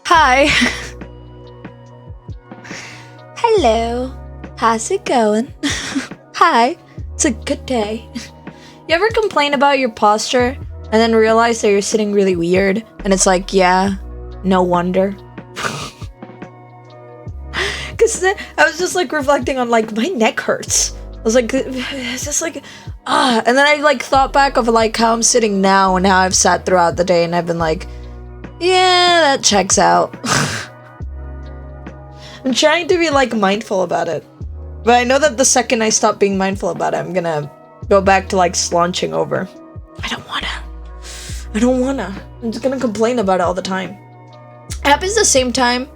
Hi. Hello. How's it going? Hi. It's a good day. You ever complain about your posture and then realize that you're sitting really weird? And it's like, yeah, no wonder. Because I was just like reflecting on like my neck hurts. I was like, it's just like, and then I like thought back of like how I'm sitting now and how I've sat throughout the day, and I've been like, yeah, that checks out. I'm trying to be like mindful about it, but I know that the second I stop being mindful about it, I'm gonna go back to like slouching over. I don't wanna. I'm just gonna complain about it all the time. It happens the same time.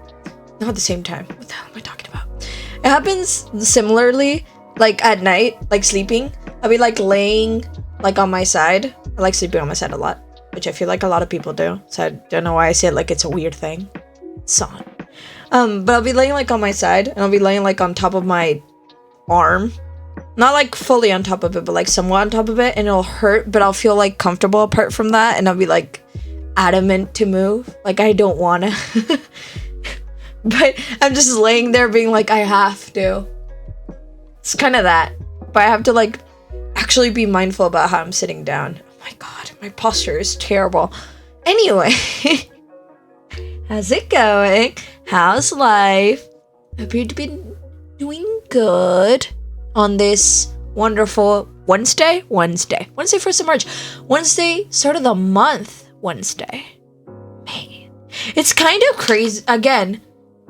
Not the same time. What the hell am I talking about? It happens similarly, like at night, like sleeping. I'll be like laying like on my side. I like sleeping on my side a lot, which I feel like a lot of people do. So I don't know why I say it like it's a weird thing. It's not. But I'll be laying like on my side, and I'll be laying like on top of my arm. Not like fully on top of it, but like somewhat on top of it, and it'll hurt, but I'll feel like comfortable apart from that, and I'll be like adamant to move. Like I don't wanna. But I'm just laying there being like, I have to. It's kind of that. But I have to like actually be mindful about how I'm sitting down. Oh my god, my posture is terrible. Anyway, how's it going? How's life? Hope you've been doing good on this wonderful Wednesday, 1st of March. Wednesday, start of the month, Wednesday. Man, it's kind of crazy. Again,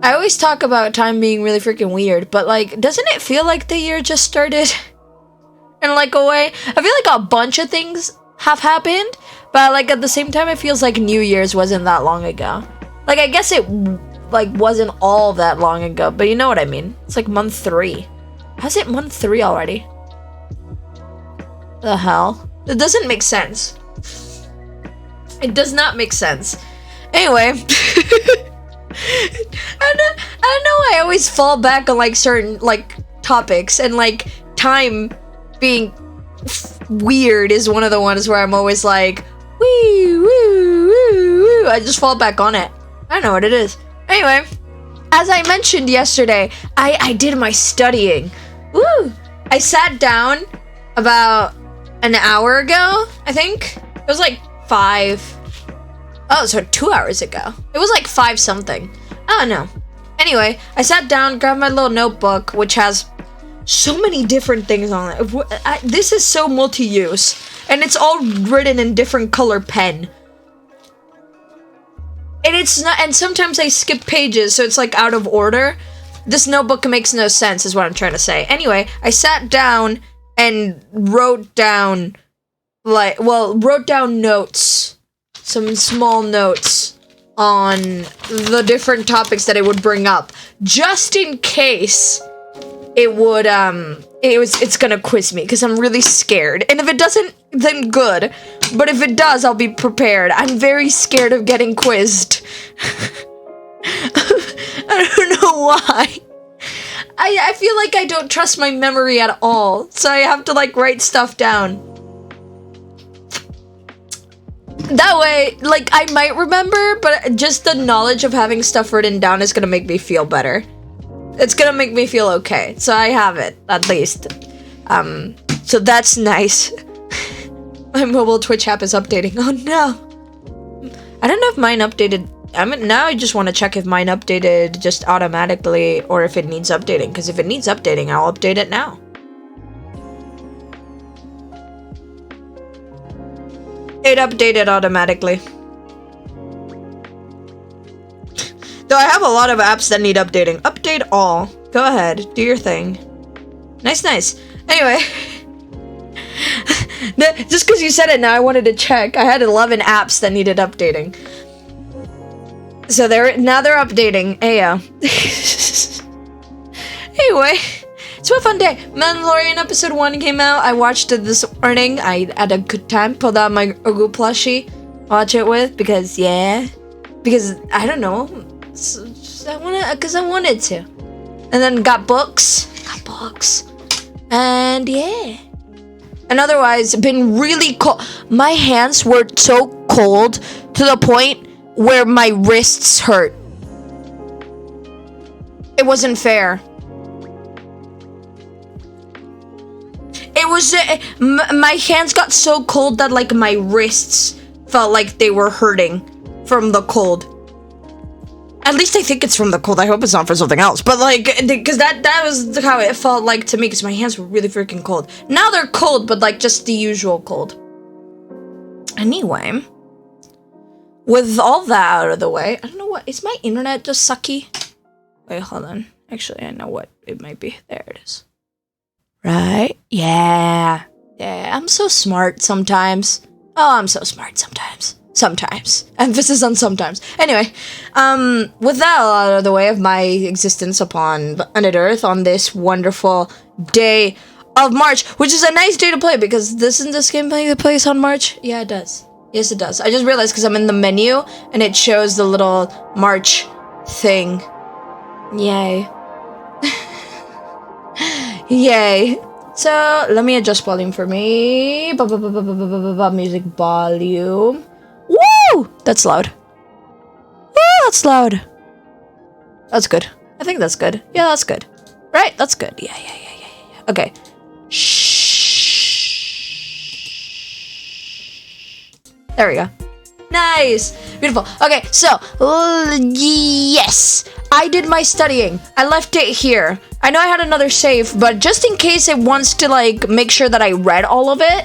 I always talk about time being really freaking weird, but like, doesn't it feel like the year just started? In like a way, I feel like a bunch of things have happened, but like at the same time, it feels like New Year's wasn't that long ago. Like, I guess it like wasn't all that long ago, but you know what I mean. It's like month 3. How's it month 3 already? The hell? It doesn't make sense. It does not make sense. Anyway. I don't know why I always fall back on like certain like topics, and like time being weird is one of the ones where I'm always like, woo, woo, woo, woo. I just fall back on it. I don't know what it is. Anyway, as I mentioned yesterday, I did my studying. Woo! I sat down about an hour ago, I think. It was like 5. Oh, so 2 hours ago. It was like 5 something. I don't know. Anyway, I sat down, grabbed my little notebook, which has so many different things on it. This is so multi-use, and it's all written in different color pen. And it's not, and sometimes I skip pages, so it's like out of order. This notebook makes no sense, is what I'm trying to say. Anyway, I sat down and wrote down notes. Some small notes on the different topics that it would bring up, just in case it would it's gonna quiz me, because I'm really scared. And if it doesn't, then good, but if it does, I'll be prepared. I'm very scared of getting quizzed. I don't know why. I feel like I don't trust my memory at all, so I have to like write stuff down. That way, like, I might remember, but just the knowledge of having stuff written down is gonna make me feel better. It's gonna make me feel okay. So I have it, at least. So that's nice. My mobile Twitch app is updating. Oh no. I don't know if mine updated. Now I just want to check if mine updated just automatically or if it needs updating. Because if it needs updating, I'll update it now. It updated automatically. Though I have a lot of apps that need updating. Update all. Go ahead. Do your thing. Nice. Anyway. Just because you said it now, I wanted to check. I had 11 apps that needed updating. So now they're updating. Ayo. Anyway. It's a fun day. Mandalorian episode 1 came out. I watched it this morning. I had a good time. Pulled out my Grogu plushie. Watch it with. Because I don't know. Because I wanted to. And then got books. And yeah. And otherwise, been really cold. My hands were so cold to the point where my wrists hurt. It wasn't fair. It was, my hands got so cold that, like, my wrists felt like they were hurting from the cold. At least I think it's from the cold. I hope it's not for something else. But, like, because that was how it felt like to me, because my hands were really freaking cold. Now they're cold, but, like, just the usual cold. Anyway, with all that out of the way, I don't know what, is my internet just sucky? Wait, hold on. Actually, I know what it might be. There it is. Right? Yeah. Yeah, I'm so smart sometimes. Oh, I'm so smart sometimes. Sometimes. Emphasis on sometimes. Anyway, with that out of the way of my existence upon planet Earth on this wonderful day of March, which is a nice day to play because doesn't this game play the place on March? Yeah, it does. Yes, it does. I just realized because I'm in the menu and it shows the little March thing. Yay. Yay. So, let me adjust volume for me. Music volume. Woo! That's loud. Woo, that's loud. That's good. I think that's good. Yeah, that's good. Right? That's good. Yeah. Okay. Shh. There we go. Nice. Beautiful. Okay, so, yes. I did my studying. I left it here. I know I had another save, but just in case it wants to, like, make sure that I read all of it,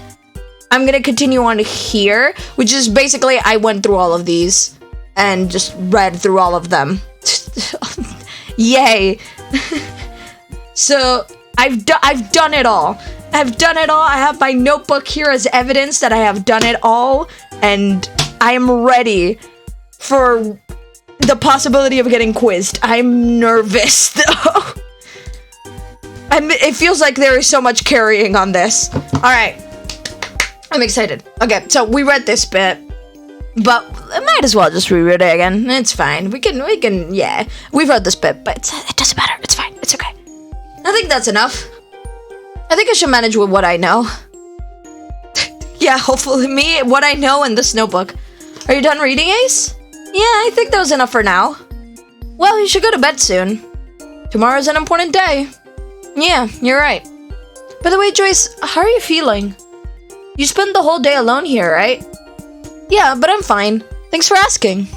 I'm gonna continue on here, which is basically I went through all of these and just read through all of them. Yay. So, I've done it all. I've done it all. I have my notebook here as evidence that I have done it all, and I am ready for the possibility of getting quizzed. I'm nervous, though. It feels like there is so much carrying on this. Alright. I'm excited. Okay, so we read this bit, but I might as well just reread it again. It's fine. We can, yeah. We've read this bit, but it doesn't matter. It's fine. It's okay. I think that's enough. I think I should manage with what I know. Yeah, hopefully what I know in this notebook. Are you done reading, Ace? Yeah, I think that was enough for now. Well, you should go to bed soon. Tomorrow's an important day. Yeah, you're right. By the way, Joyce, how are you feeling? You spent the whole day alone here, right? Yeah, but I'm fine. Thanks for asking.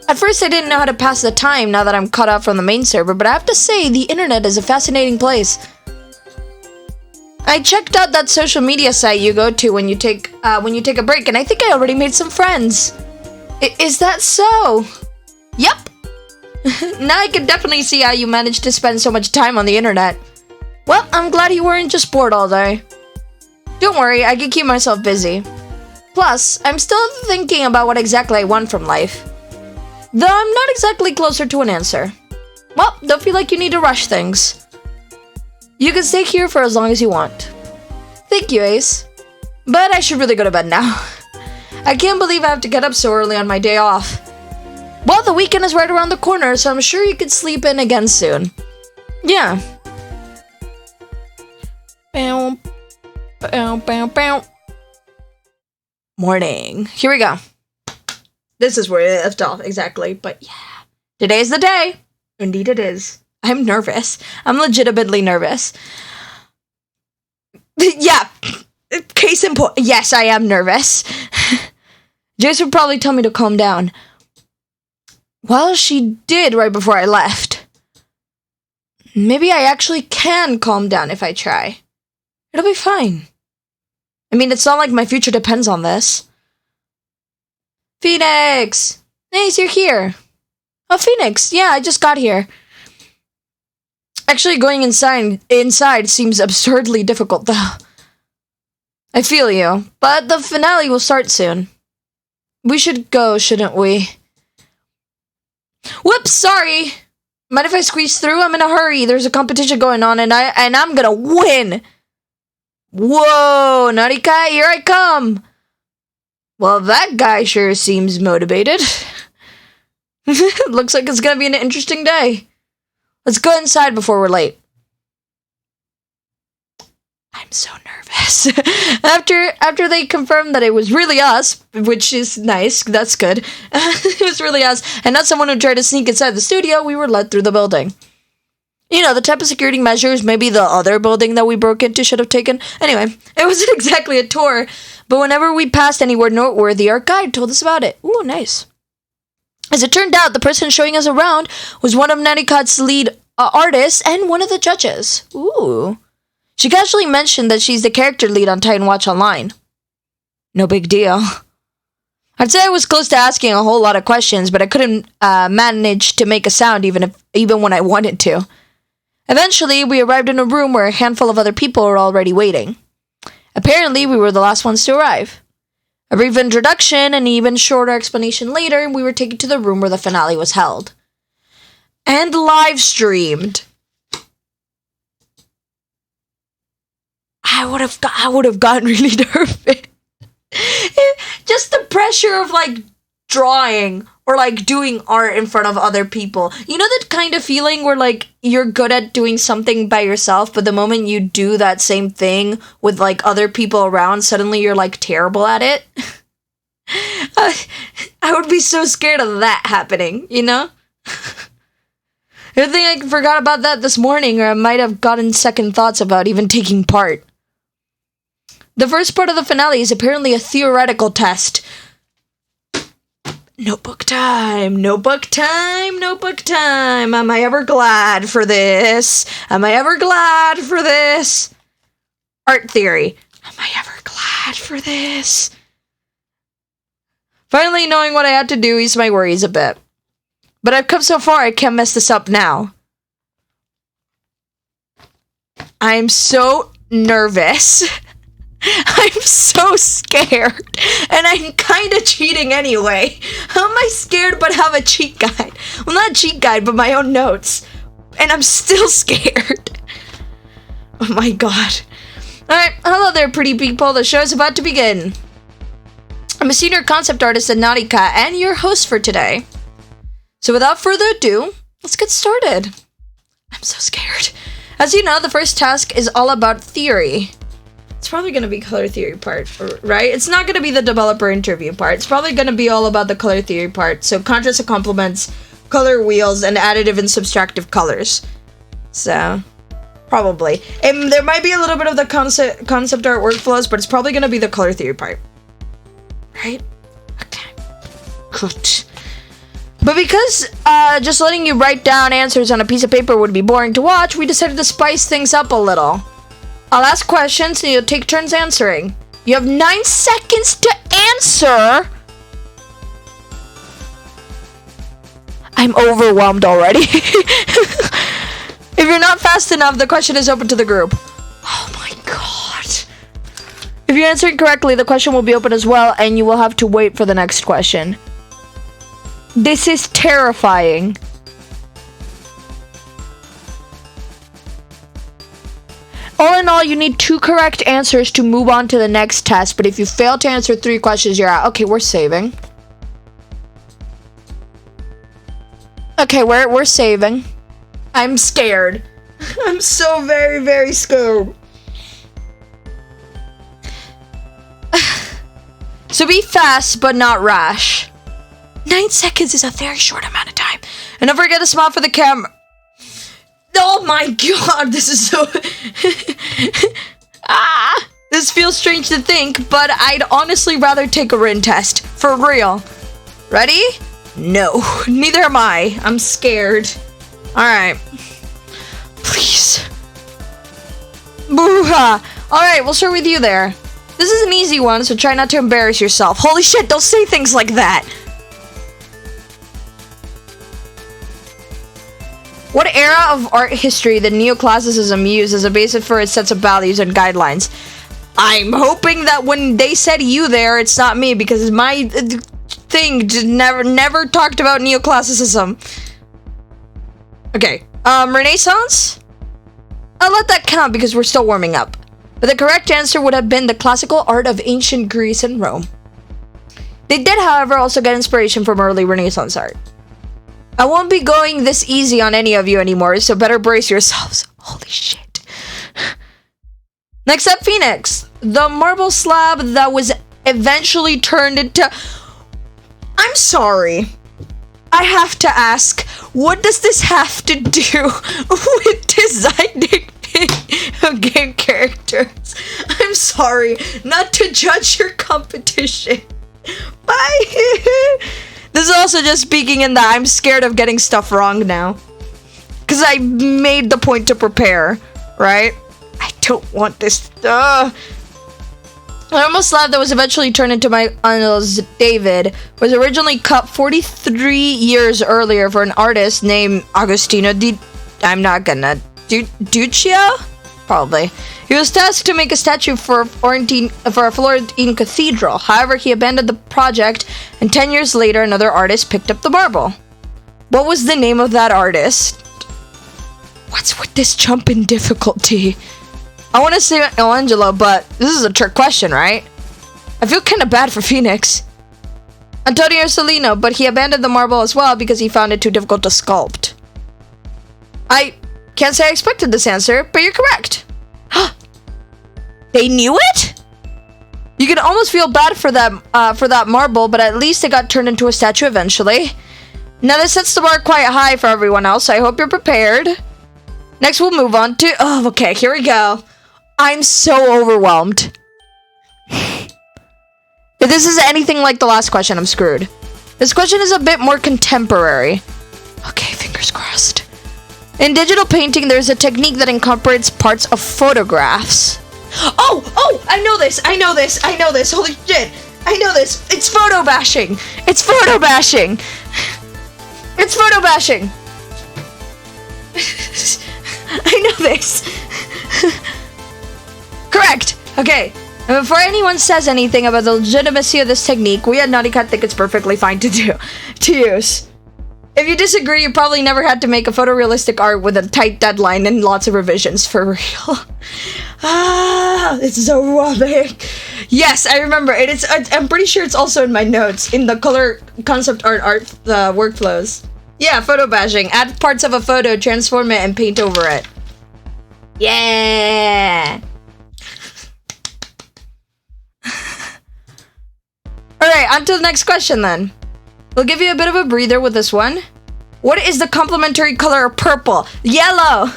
At first, I didn't know how to pass the time now that I'm cut off from the main server, but I have to say, the internet is a fascinating place. I checked out that social media site you go to when you take a break, and I think I already made some friends. Is that so? Yep. Now I can definitely see how you managed to spend so much time on the internet. Well, I'm glad you weren't just bored all day. Don't worry, I can keep myself busy. Plus, I'm still thinking about what exactly I want from life. Though I'm not exactly closer to an answer. Well, don't feel like you need to rush things. You can stay here for as long as you want. Thank you, Ace. But I should really go to bed now. I can't believe I have to get up so early on my day off. Well, the weekend is right around the corner, so I'm sure you could sleep in again soon. Yeah. Bow, bow, bow, bow. Morning. Here we go. This is where it left off, exactly. But yeah, today's the day. Indeed it is. I'm nervous. I'm legitimately nervous. Yeah. Case in point. Yes, I am nervous. Jace would probably tell me to calm down. Well, she did right before I left. Maybe I actually can calm down if I try. It'll be fine. I mean, it's not like my future depends on this. Phoenix! Nice, you're here. Oh, Phoenix. Yeah, I just got here. Actually, going inside seems absurdly difficult, though. I feel you, but the finale will start soon. We should go, shouldn't we? Whoops, sorry. Mind if I squeeze through? I'm in a hurry. There's a competition going on, and I'm gonna win. Whoa, Naughty Cat, here I come. Well, that guy sure seems motivated. Looks like it's gonna be an interesting day. Let's go inside before we're late. I'm so nervous. After they confirmed that it was really us, which is nice, that's good. It was really us, and not someone who tried to sneak inside the studio, we were led through the building. You know, the type of security measures maybe the other building that we broke into should have taken. Anyway, it wasn't exactly a tour, but whenever we passed anywhere noteworthy, our guide told us about it. Ooh, nice. As it turned out, the person showing us around was one of Nanikat's lead artists and one of the judges. Ooh. She casually mentioned that she's the character lead on Titan Watch Online. No big deal. I'd say I was close to asking a whole lot of questions, but I couldn't manage to make a sound even when I wanted to. Eventually, we arrived in a room where a handful of other people were already waiting. Apparently, we were the last ones to arrive. A brief introduction and an even shorter explanation later, and we were taken to the room where the finale was held. And live streamed. I would have gotten really nervous. Just the pressure of like drawing or like doing art in front of other people. You know that kind of feeling where like you're good at doing something by yourself, but the moment you do that same thing with like other people around, suddenly you're like terrible at it. I would be so scared of that happening, you know? I think I forgot about that this morning, or I might have gotten second thoughts about even taking part. The first part of the finale is apparently a theoretical test. Notebook time, notebook time, notebook time. Am I ever glad for this? Am I ever glad for this? Art theory. Am I ever glad for this? Finally knowing what I had to do eased my worries a bit. But I've come so far, I can't mess this up now. I'm so nervous. I'm so scared, and I'm kind of cheating anyway. How am I scared but have a cheat guide? Well, not a cheat guide, but my own notes. And I'm still scared. Oh my god. Alright, hello there, pretty people. The show is about to begin. I'm a senior concept artist at Nautica, and your host for today. So without further ado, let's get started. I'm so scared. As you know, the first task is all about theory. It's probably going to be color theory part, right? It's not going to be the developer interview part. It's probably going to be all about the color theory part. So contrast and complements, color wheels, and additive and subtractive colors. So, probably. And there might be a little bit of the concept art workflows, but it's probably going to be the color theory part. Right? Okay. Good. But because just letting you write down answers on a piece of paper would be boring to watch, we decided to spice things up a little. I'll ask questions and you'll take turns answering. You have 9 seconds to answer. I'm overwhelmed already. If you're not fast enough, the question is open to the group. Oh my god. If you answer incorrectly, the question will be open as well, and you will have to wait for the next question. This is terrifying. All in all, you need 2 correct answers to move on to the next test, but if you fail to answer 3 questions, you're out. Okay, we're saving. Okay, we're saving. I'm scared. I'm so very, very scared. So be fast, but not rash. 9 seconds is a very short amount of time. And don't forget to smile for the camera. Oh my god, this is so... This feels strange to think, but I'd honestly rather take a written test. For real. Ready? No, neither am I. I'm scared. Alright. Please. Boo-ha. Alright, we'll start with you there. This is an easy one, so try not to embarrass yourself. Holy shit, don't say things like that! What era of art history did neoclassicism use as a basis for its sets of values and guidelines? I'm hoping that when they said you there, it's not me, because my thing just never talked about neoclassicism. Okay, Renaissance? I'll let that count because we're still warming up. But the correct answer would have been the classical art of ancient Greece and Rome. They did, however, also get inspiration from early Renaissance art. I won't be going this easy on any of you anymore, so better brace yourselves. Holy shit. Next up, Phoenix. The marble slab that was eventually turned into... I'm sorry. I have to ask, what does this have to do with designing game characters? I'm sorry, not to judge your competition. Bye. This is also just speaking in that I'm scared of getting stuff wrong now. Because I made the point to prepare, right? I don't want this. I almost laughed that was eventually turned into my uncle's David. Was originally cut 43 years earlier for an artist named Agostino Duccio? Probably. He was tasked to make a statue for a Florentine cathedral. However, he abandoned the project, and 10 years later, another artist picked up the marble. What was the name of that artist? What's with this jump in difficulty? I want to say Michelangelo, but this is a trick question, right? I feel kind of bad for Phoenix. Antonio Salino, but he abandoned the marble as well because he found it too difficult to sculpt. I can't say I expected this answer, but you're correct. They knew it? You can almost feel bad for that marble, but at least it got turned into a statue eventually. Now this sets the bar quite high for everyone else, so I hope you're prepared. Next we'll move on to... Oh, okay, here we go. I'm so overwhelmed. If this is anything like the last question, I'm screwed. This question is a bit more contemporary. Okay, fingers crossed. In digital painting, there's a technique that incorporates parts of photographs. Oh, I know this. Holy shit. I know this. It's photo bashing. I know this. Correct. Okay. And before anyone says anything about the legitimacy of this technique, we at Naughty Cat think it's perfectly fine to use. If you disagree, you probably never had to make a photorealistic art with a tight deadline and lots of revisions, for real. This is overwhelming. Yes, I remember. I'm pretty sure it's also in my notes, in the color concept art workflows. Yeah, photo bashing. Add parts of a photo, transform it, and paint over it. Yeah! Alright, on to the next question then. We'll give you a bit of a breather with this one. What is the complementary color of purple? Yellow!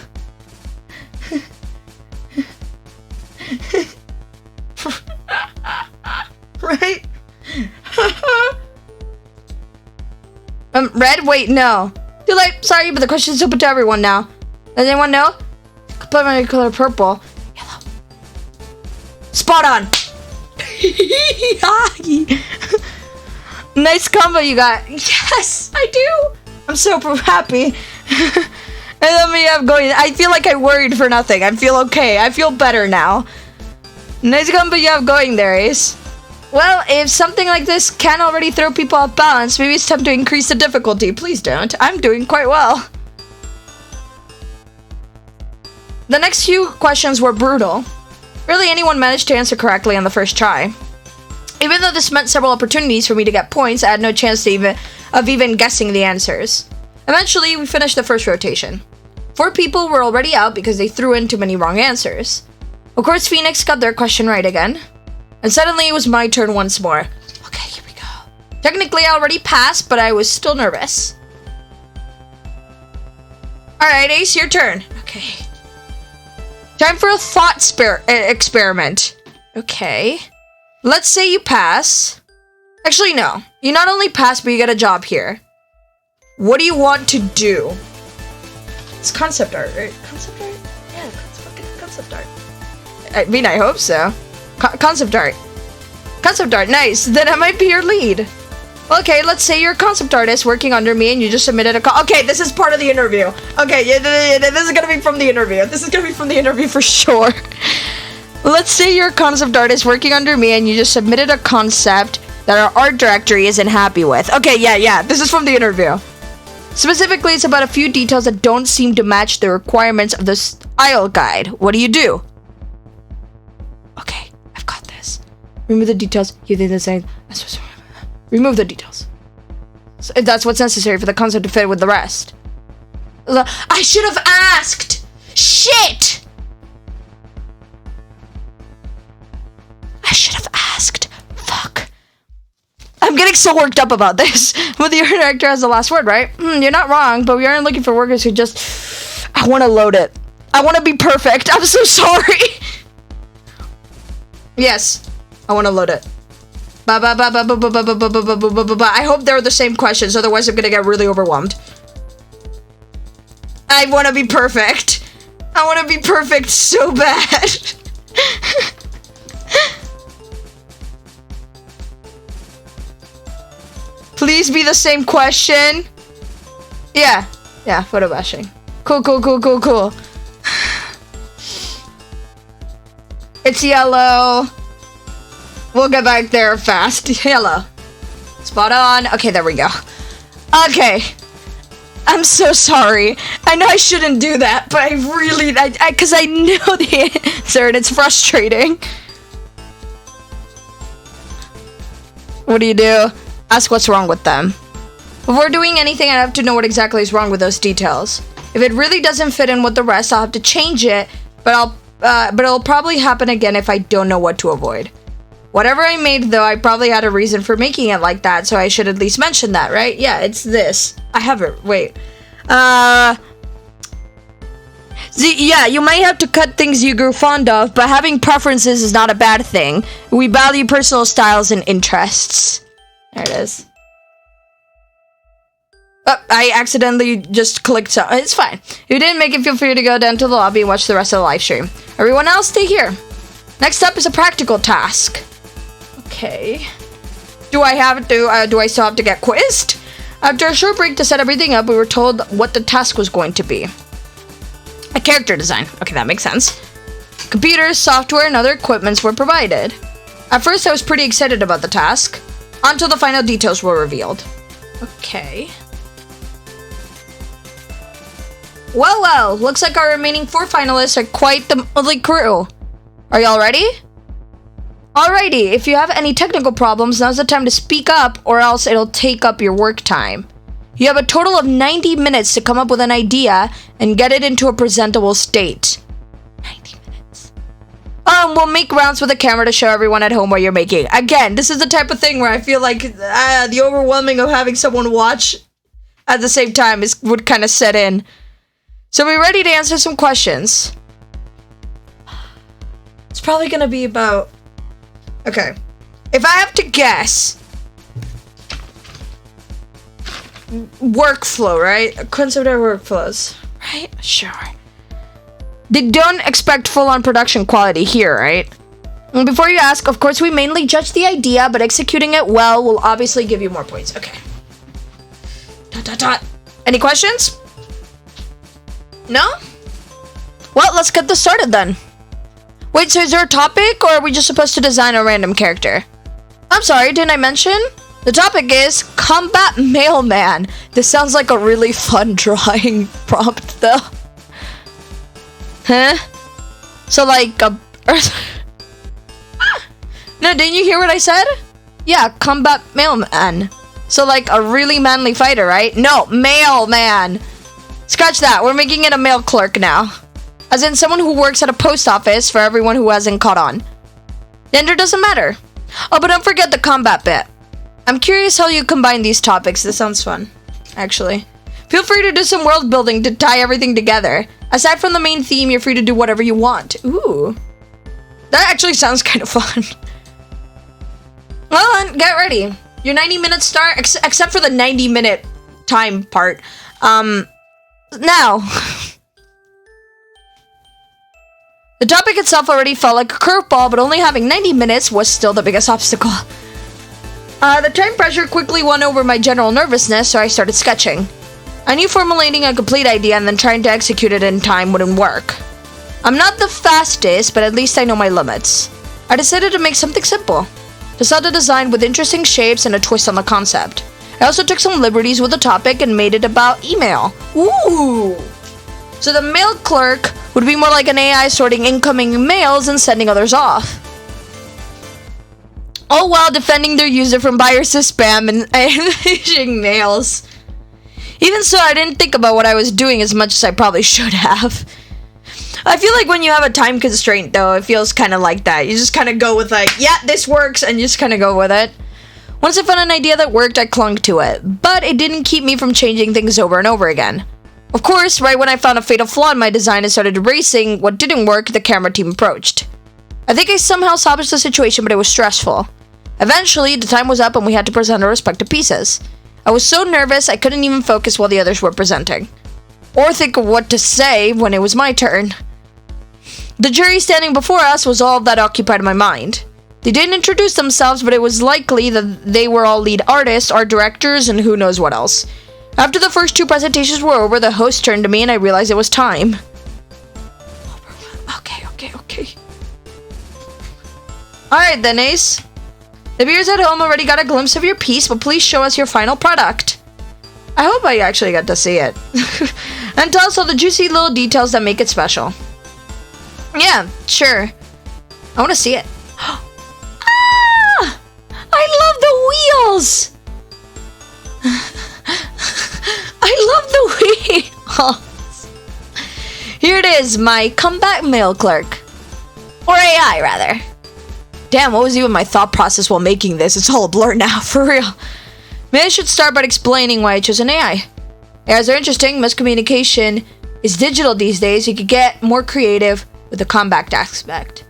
Right? Red? Wait, no. Too late. Sorry, but the question is open to everyone now. Does anyone know? Complementary color of purple. Yellow. Spot on! Nice combo you got. Yes, I do. I'm so happy. And let me have going. I feel like I worried for nothing. I feel okay. I feel better now. Nice combo you have going there, Ace. Well, if something like this can already throw people off balance, maybe it's time to increase the difficulty. Please don't. I'm doing quite well. The next few questions were brutal. Barely anyone managed to answer correctly on the first try. Even though this meant several opportunities for me to get points, I had no chance of even guessing the answers. Eventually, we finished the first rotation. 4 people were already out because they threw in too many wrong answers. Of course, Phoenix got their question right again. And suddenly, it was my turn once more. Okay, here we go. Technically, I already passed, but I was still nervous. Alright, Ace, your turn. Okay. Time for a thought experiment. Okay. Let's say you pass. Actually, no. You not only pass, but you get a job here. What do you want to do? It's concept art, right? Concept art? Yeah, it's fucking concept art. I mean, I hope so. Concept art. Concept art, nice. Then I might be your lead. Okay, let's say you're a concept artist working under me and you just submitted a okay, this is part of the interview. Okay, yeah, this is gonna be from the interview. This is gonna be from the interview for sure. Let's say you're a concept artist working under me and you just submitted a concept that our art directory isn't happy with. Okay, yeah, this is from the interview. Specifically, it's about a few details that don't seem to match the requirements of the style guide. What do you do? Okay, I've got this. Remove the details. You did the same. Remove the details. So that's what's necessary for the concept to fit with the rest. I should have asked! Shit! I should have asked. Fuck. I'm gonna getting so worked up about this. But the art director has the last word, right? You're not wrong, but we aren't looking for workers who just... I want to load it. I want to be perfect. I'm so sorry. Yes, I want to load it. I hope they're the same questions, otherwise I'm gonna get really overwhelmed. I want to be perfect. I want to be perfect so bad. Please be the same question. Yeah, photo bashing. Cool. It's yellow. We'll get back there fast. Yellow. Spot on. Okay, there we go. Okay. I'm so sorry. I know I shouldn't do that, but I really, because I know the answer and it's frustrating. What do? Ask what's wrong with them. Before doing anything, I have to know what exactly is wrong with those details. If it really doesn't fit in with the rest, I'll have to change it, but it'll probably happen again if I don't know what to avoid. Whatever I made, though, I probably had a reason for making it like that, so I should at least mention that, right? Yeah, it's this. I have it. Wait. Yeah, you might have to cut things you grew fond of, but having preferences is not a bad thing. We value personal styles and interests. There it is. Oh, I accidentally just clicked so it's fine. If you didn't make it, feel free to go down to the lobby and watch the rest of the live stream. Everyone else, stay here. Next up is a practical task. Okay. Do I still have to get quizzed? After a short break to set everything up, we were told what the task was going to be. A character design. Okay, that makes sense. Computers, software, and other equipments were provided. At first, I was pretty excited about the task, until the final details were revealed. Okay. Well, looks like our remaining 4 finalists are quite the motley crew. Are y'all ready? Alrighty, if you have any technical problems, now's the time to speak up, or else it'll take up your work time. You have a total of 90 minutes to come up with an idea and get it into a presentable state. 90 minutes. We'll make rounds with the camera to show everyone at home what you're making. Again, this is the type of thing where I feel like the overwhelming of having someone watch at the same time would kind of set in. So we're ready to answer some questions. It's probably gonna be about... Okay. If I have to guess... Workflow, right? Consider workflows. Right? Sure. They don't expect full-on production quality here, right? And before you ask, of course we mainly judge the idea, but executing it well will obviously give you more points. Okay. ... Any questions? No? Well, let's get this started then. Wait, so is there a topic, or are we just supposed to design a random character? I'm sorry, didn't I mention? The topic is Combat Mailman. This sounds like a really fun drawing prompt, though. Huh? So, like, a... No, didn't you hear what I said? Yeah, Combat Mailman. So, like, a really manly fighter, right? No, mailman. Scratch that. We're making it a mail clerk now. As in someone who works at a post office for everyone who hasn't caught on. Gender doesn't matter. Oh, but don't forget the combat bit. I'm curious how you combine these topics. This sounds fun, actually. Feel free to do some world building to tie everything together. Aside from the main theme, you're free to do whatever you want. Ooh. That actually sounds kind of fun. Well, then, get ready. Your 90 minutes start, except for the 90-minute time part. Now. The topic itself already felt like a curveball, but only having 90 minutes was still the biggest obstacle. The time pressure quickly won over my general nervousness, so I started sketching. I knew formulating a complete idea and then trying to execute it in time wouldn't work. I'm not the fastest, but at least I know my limits. I decided to make something simple. Decided to design with interesting shapes and a twist on the concept. I also took some liberties with the topic and made it about email. Ooh! So the mail clerk would be more like an AI sorting incoming mails and sending others off. All while defending their user from buyers to spam and phishing mails. Even so, I didn't think about what I was doing as much as I probably should have. I feel like when you have a time constraint, though, it feels kind of like that. You just kind of go with like, yeah, this works, and you just kind of go with it. Once I found an idea that worked, I clung to it, but it didn't keep me from changing things over and over again. Of course, right when I found a fatal flaw in my design and started erasing what didn't work, the camera team approached. I think I somehow salvaged the situation, but it was stressful. Eventually, the time was up and we had to present our respective pieces. I was so nervous I couldn't even focus while the others were presenting, or think of what to say when it was my turn. The jury standing before us was all that occupied my mind. They didn't introduce themselves, but it was likely that they were all lead artists, art directors, and who knows what else. After the first 2 presentations were over, the host turned to me and I realized it was time. Okay. Alright then, Ace. The viewers at home already got a glimpse of your piece, but please show us your final product. I hope I actually got to see it. And tell us all the juicy little details that make it special. Yeah, sure. I want to see it. Ah! I love the wheels! I love the wheels! Here it is, my comeback mail clerk. Or AI, rather. Damn, what was even my thought process while making this? It's all a blur now, for real. Maybe I should start by explaining why I chose an AI. AIs are interesting. Most communication is digital these days. You could get more creative with the compact aspect.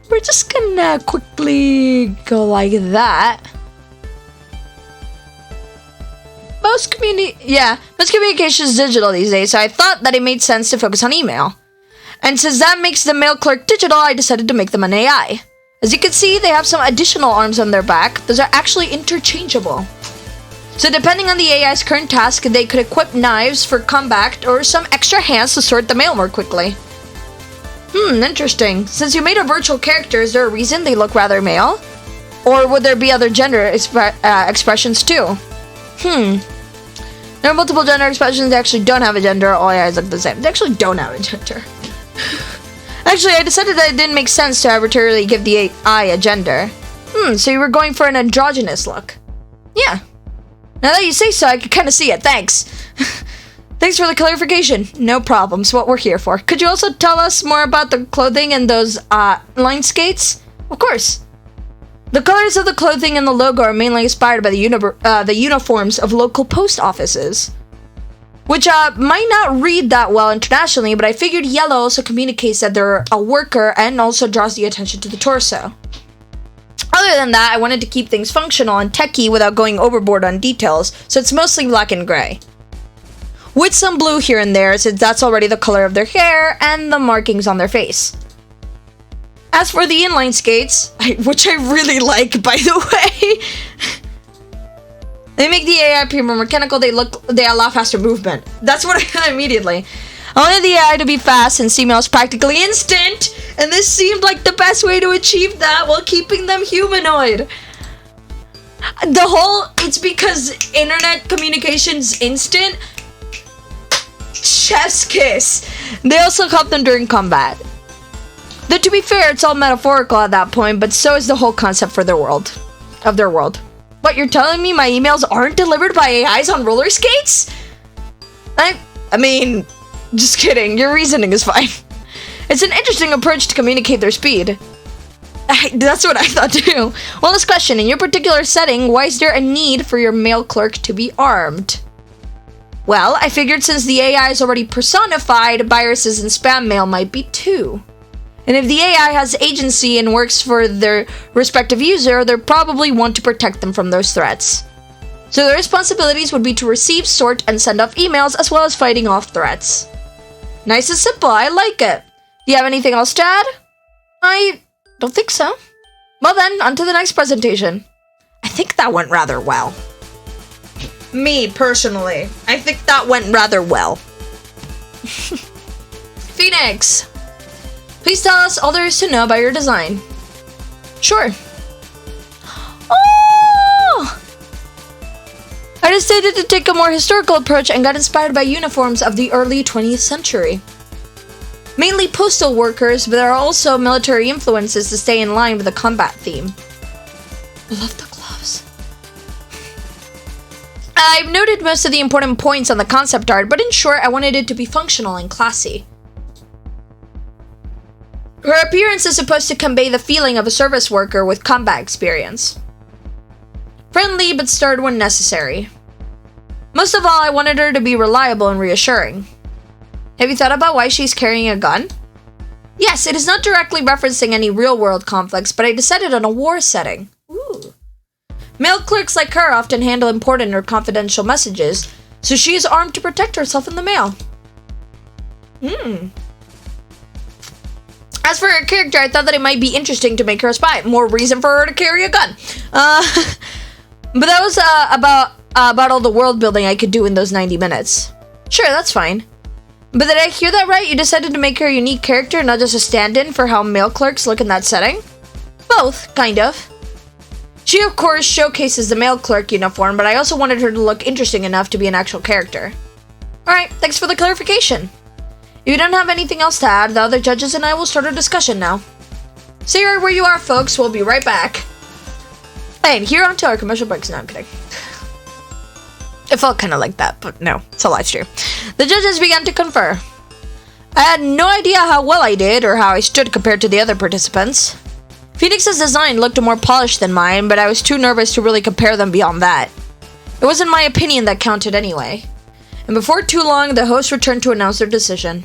We're just gonna quickly go like that. Most communication is digital these days, so I thought that it made sense to focus on email. And since that makes the mail clerk digital, I decided to make them an AI. As you can see, they have some additional arms on their back. Those are actually interchangeable. So depending on the AI's current task, they could equip knives for combat or some extra hands to sort the mail more quickly. Interesting. Since you made a virtual character, is there a reason they look rather male? Or would there be other gender expressions too? There are multiple gender expressions. They actually don't have a gender. All AIs look the same. They actually don't have a gender. Actually, I decided that it didn't make sense to arbitrarily give the AI a gender. So you were going for an androgynous look. Yeah. Now that you say so, I can kind of see it. Thanks. Thanks for the clarification. No problems. What we're here for. Could you also tell us more about the clothing and those line skates? Of course. The colors of the clothing and the logo are mainly inspired by the uniforms of local post offices, which might not read that well internationally, but I figured yellow also communicates that they're a worker and also draws the attention to the torso. Other than that, I wanted to keep things functional and techy without going overboard on details, so it's mostly black and gray. With some blue here and there, since that's already the color of their hair and the markings on their face. As for the inline skates, which I really like, by the way, they make the AI appear more mechanical. They allow faster movement. That's what I thought immediately. I wanted the AI to be fast, and email is practically instant, and this seemed like the best way to achieve that while keeping them humanoid. It's because internet communication's instant. Chef's kiss. They also caught them during combat. Though to be fair, it's all metaphorical at that point, but so is the whole concept for their world. What, you're telling me my emails aren't delivered by AIs on roller skates? I mean, just kidding. Your reasoning is fine. It's an interesting approach to communicate their speed. That's what I thought too. Well, this question, in your particular setting, why is there a need for your mail clerk to be armed? Well, I figured since the AI is already personified, viruses and spam mail might be too. And if the AI has agency and works for their respective user, they probably want to protect them from those threats. So their responsibilities would be to receive, sort, and send off emails, as well as fighting off threats. Nice and simple, I like it. Do you have anything else to add? I don't think so. Well then, on to the next presentation. I think that went rather well. Me, personally, I think that went rather well. Phoenix! Please tell us all there is to know about your design. Sure. Oh! I decided to take a more historical approach and got inspired by uniforms of the early 20th century. Mainly postal workers, but there are also military influences to stay in line with the combat theme. I love the gloves. I've noted most of the important points on the concept art, but in short, I wanted it to be functional and classy. Her appearance is supposed to convey the feeling of a service worker with combat experience. Friendly, but stern when necessary. Most of all, I wanted her to be reliable and reassuring. Have you thought about why she's carrying a gun? Yes, it is not directly referencing any real-world conflicts, but I decided on a war setting. Ooh. Mail clerks like her often handle important or confidential messages, so she is armed to protect herself in the mail. As for her character, I thought that it might be interesting to make her a spy. More reason for her to carry a gun. But that was about all the world building I could do in those 90 minutes. Sure, that's fine. But did I hear that right? You decided to make her a unique character, not just a stand-in for how mail clerks look in that setting? Both, kind of. She, of course, showcases the mail clerk uniform, but I also wanted her to look interesting enough to be an actual character. Alright, thanks for the clarification. If you don't have anything else to add, the other judges and I will start a discussion now. Stay right where you are, folks. We'll be right back. And here on to our commercial breaks. No, I'm kidding. It felt kind of like that, but no, it's a live stream. The judges began to confer. I had no idea how well I did or how I stood compared to the other participants. Phoenix's design looked more polished than mine, but I was too nervous to really compare them beyond that. It wasn't my opinion that counted anyway. And before too long, the host returned to announce their decision.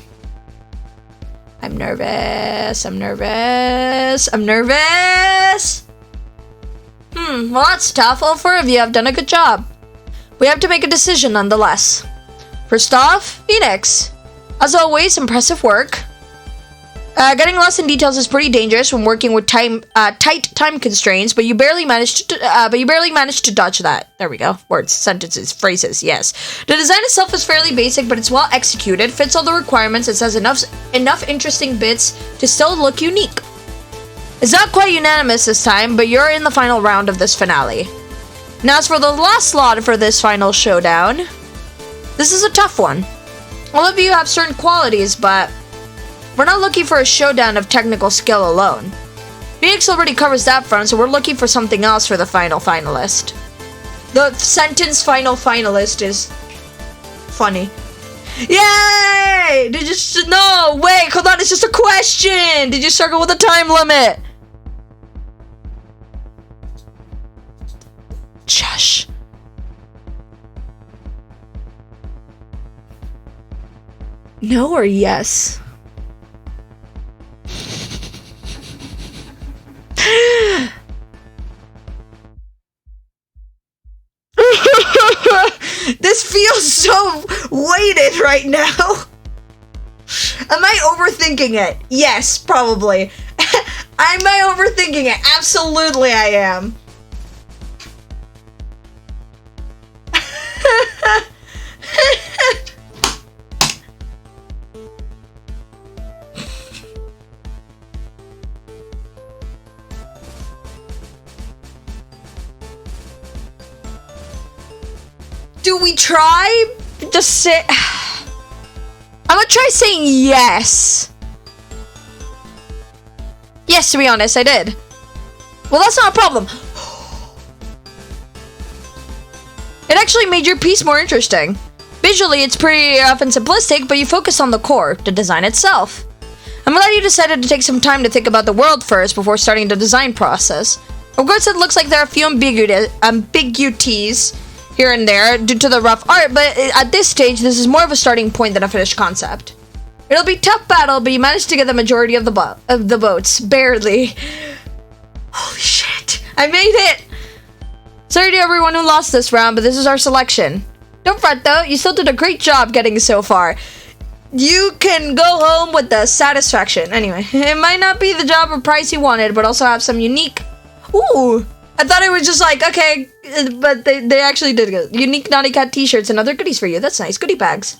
I'm nervous. Well, that's tough. All four of you have done a good job. We have to make a decision nonetheless. First off, Phoenix. As always, impressive work. Getting lost in details is pretty dangerous when working with tight time constraints, but you barely managed to dodge that. There we go. Words, sentences, phrases. Yes. The design itself is fairly basic, but it's well executed, fits all the requirements, it has enough interesting bits to still look unique. It's not quite unanimous this time, but you're in the final round of this finale. Now, as for the last slot for this final showdown, this is a tough one. All of you have certain qualities, but we're not looking for a showdown of technical skill alone. Phoenix already covers that front, so we're looking for something else for the final finalist. The sentence final finalist is funny. Yay! No, wait, hold on, it's just a question! Did you struggle with a time limit? Shush. No or yes? This feels so weighted right now. Am I overthinking it? Yes, probably. Am I overthinking it? Absolutely I am. Do we try? Just say... I'm gonna try saying yes. Yes, to be honest, I did. Well, that's not a problem. It actually made your piece more interesting. Visually, it's pretty often simplistic, but you focus on the core, the design itself. I'm glad you decided to take some time to think about the world first before starting the design process. Of course, it looks like there are a few ambiguities here and there due to the rough art, but at this stage, this is more of a starting point than a finished concept. It'll be a tough battle, but you managed to get the majority of the votes. Barely. Holy shit. I made it! Sorry to everyone who lost this round, but this is our selection. Don't fret though, you still did a great job getting so far. You can go home with the satisfaction. Anyway, it might not be the job or prize you wanted, but also have some unique... Ooh! I thought it was just like, okay, but they actually did good. Unique Naughty Cat t-shirts and other goodies for you. That's nice. Goodie bags.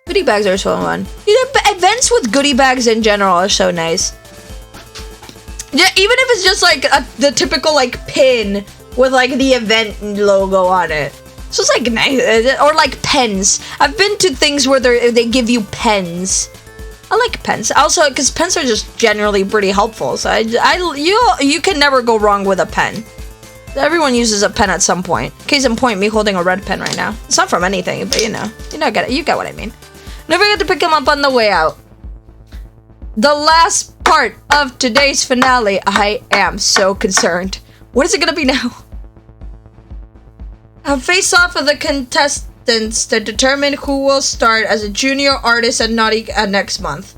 Goodie bags are so fun. Events with goodie bags in general are so nice. Yeah, even if it's just like the typical like pin with like the event logo on it. It's just like nice. Or like pens. I've been to things where they give you pens. I like pens. Also, because pens are just generally pretty helpful. So you can never go wrong with a pen. Everyone uses a pen at some point. Case in point, me holding a red pen right now. It's not from anything, but you get it. You get what I mean. Never forget to pick them up on the way out. The last part of today's finale. I am so concerned. What is it gonna be now? A face-off of the contestants to determine who will start as a junior artist at Naughty next month.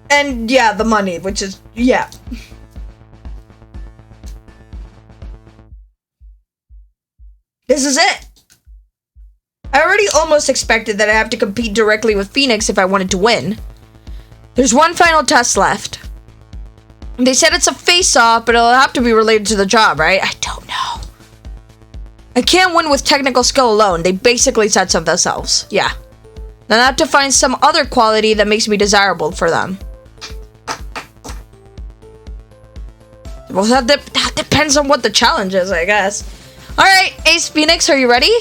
And yeah, the money, which is, yeah. This is it. I already almost expected that I have to compete directly with Phoenix if I wanted to win. There's one final test left. They said it's a face-off, but it'll have to be related to the job, right? I don't know. I can't win with technical skill alone. They basically said so themselves. Yeah. Then I have to find some other quality that makes me desirable for them. Well, that depends on what the challenge is, I guess. Alright, Ace Phoenix, are you ready?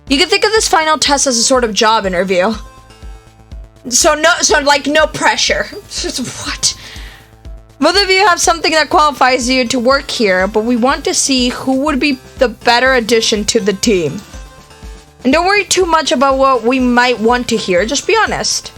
You can think of this final test as a sort of job interview. So no pressure. What? Both of you have something that qualifies you to work here, but we want to see who would be the better addition to the team. And don't worry too much about what we might want to hear, just be honest.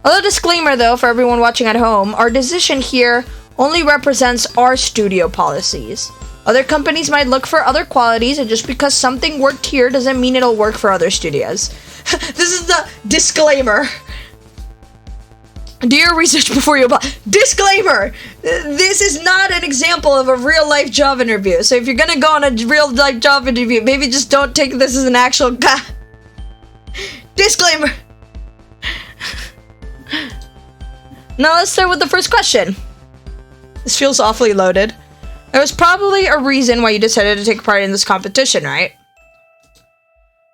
A little disclaimer though, for everyone watching at home, our decision here only represents our studio policies. Other companies might look for other qualities, and just because something worked here doesn't mean it'll work for other studios. This is the disclaimer. Do your research before you apply. Disclaimer! This is not an example of a real-life job interview. So if you're gonna go on a real-life job interview, maybe just don't take this as an actual... Disclaimer! Now let's start with the first question. This feels awfully loaded. There was probably a reason why you decided to take part in this competition, right?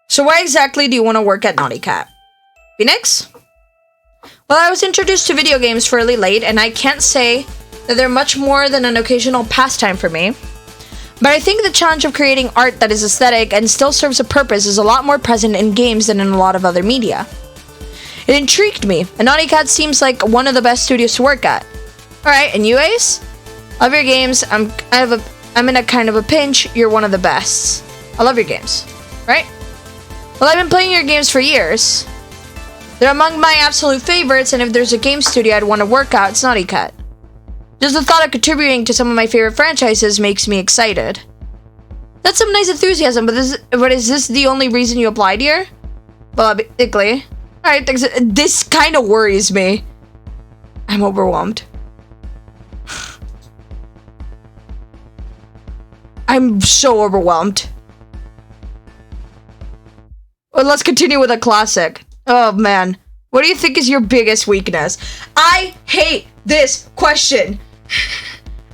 So why exactly do you want to work at Naughty Cat? Phoenix? Well, I was introduced to video games fairly late, and I can't say that they're much more than an occasional pastime for me. But I think the challenge of creating art that is aesthetic and still serves a purpose is a lot more present in games than in a lot of other media. It intrigued me, and Naughty Cat seems like one of the best studios to work at. Alright, and you, Ace? Love your games. I'm in a kind of a pinch. You're one of the best. I love your games. Right? Well, I've been playing your games for years. They're among my absolute favorites, and if there's a game studio I'd want to work at, it's Naughty Cat. Just the thought of contributing to some of my favorite franchises makes me excited. That's some nice enthusiasm, but is this the only reason you applied here? Well, basically. Alright, this kind of worries me. I'm overwhelmed. I'm so overwhelmed. Well, let's continue with a classic. Oh man, what do you think is your biggest weakness? I hate this question.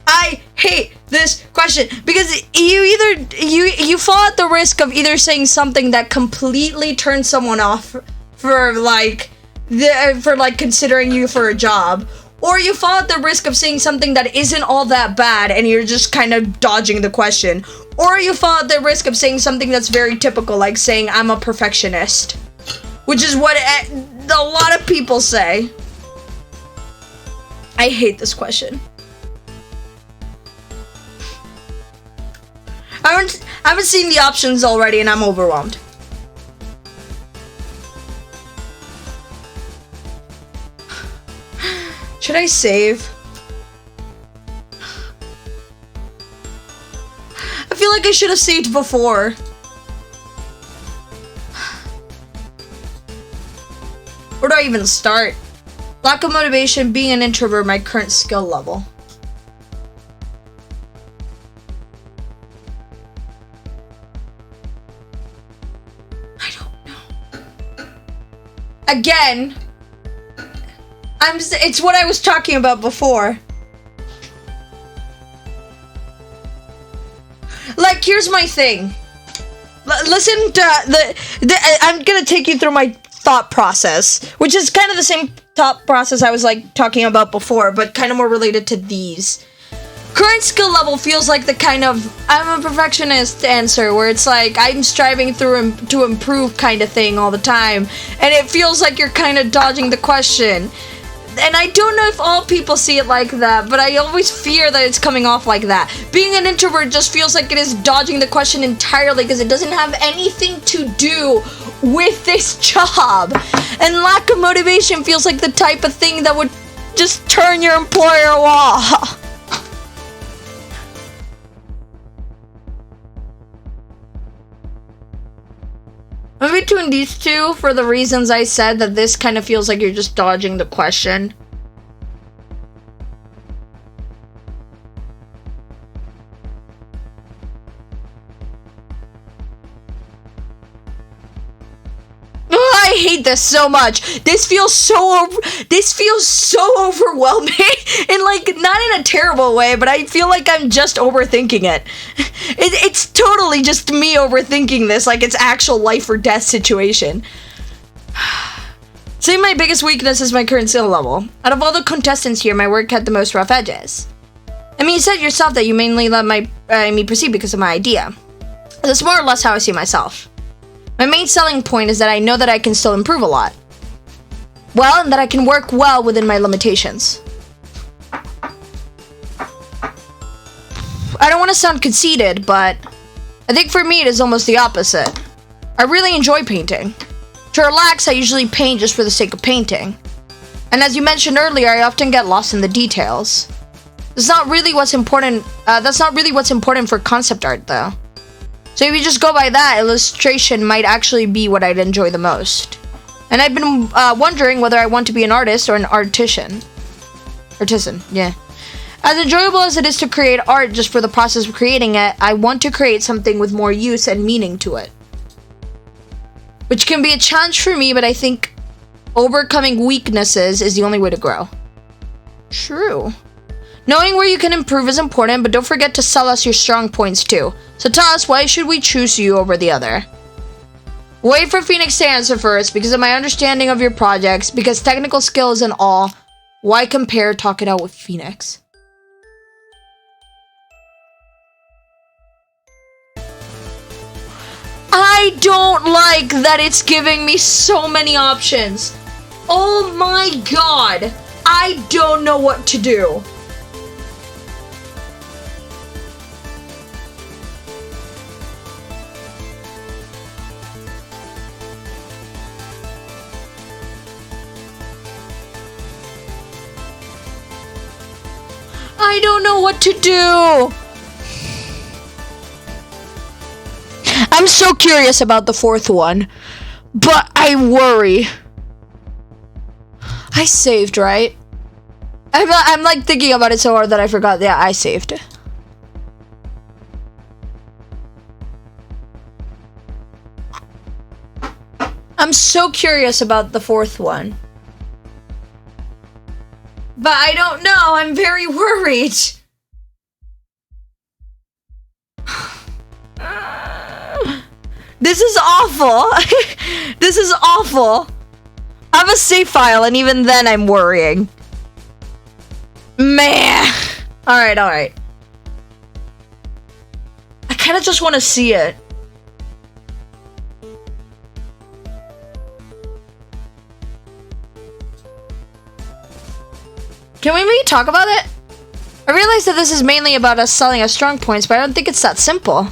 I hate this question because you fall at the risk of either saying something that completely turns someone off for considering you for a job, or you fall at the risk of saying something that isn't all that bad and you're just kind of dodging the question, or you fall at the risk of saying something that's very typical, like saying I'm a perfectionist, which is what a lot of people say. I hate this question. I haven't seen the options already and I'm overwhelmed. Should I save? I feel like I should have saved before. Where do I even start? Lack of motivation, being an introvert, my current skill level. I don't know. Again, it's what I was talking about before. Like, here's my thing. Listen to I'm gonna take you through my thought process, which is kind of the same thought process I was like talking about before, but kind of more related to these. Current skill level feels like the kind of I'm a perfectionist answer, where it's like I'm striving to improve kind of thing all the time, and it feels like you're kind of dodging the question. And I don't know if all people see it like that, but I always fear that it's coming off like that. Being an introvert just feels like it is dodging the question entirely because it doesn't have anything to do with this job. And lack of motivation feels like the type of thing that would just turn your employer off. I'm between these two for the reasons I said, that this kind of feels like you're just dodging the question. I hate this so much. This feels so overwhelming, and like not in a terrible way, but I feel like I'm just overthinking it. It's totally just me overthinking this, like it's actual life or death situation. Say my biggest weakness is my current skill level. Out of all the contestants here, my work had the most rough edges. I mean, you said yourself that you mainly let me proceed because of my idea. That's more or less how I see myself. My main selling point is that I know that I can still improve a lot. Well, and that I can work well within my limitations. I don't want to sound conceited, but I think for me it is almost the opposite. I really enjoy painting. To relax, I usually paint just for the sake of painting. And as you mentioned earlier, I often get lost in the details. That's not really what's important for concept art, though. So if you just go by that, illustration might actually be what I'd enjoy the most. And I've been wondering whether I want to be an artist or an artisan. Artisan, yeah. As enjoyable as it is to create art just for the process of creating it, I want to create something with more use and meaning to it. Which can be a challenge for me, but I think overcoming weaknesses is the only way to grow. True. Knowing where you can improve is important, but don't forget to sell us your strong points too. So tell us, why should we choose you over the other? Wait for Phoenix to answer first. Because of my understanding of your projects, because technical skills and all, why compare? Talk it out with Phoenix. I don't like that it's giving me so many options. Oh my god. I don't know what to do. I don't know what to do. I'm so curious about the fourth one, but I worry. I saved, right? I'm like thinking about it so hard that I forgot. Yeah, I saved. I'm so curious about the fourth one. But I don't know. I'm very worried. This is awful. This is awful. I have a save file, and even then I'm worrying. Man. Alright, alright. I kind of just want to see it. Can we maybe talk about it? I realize that this is mainly about us selling our strong points, but I don't think it's that simple.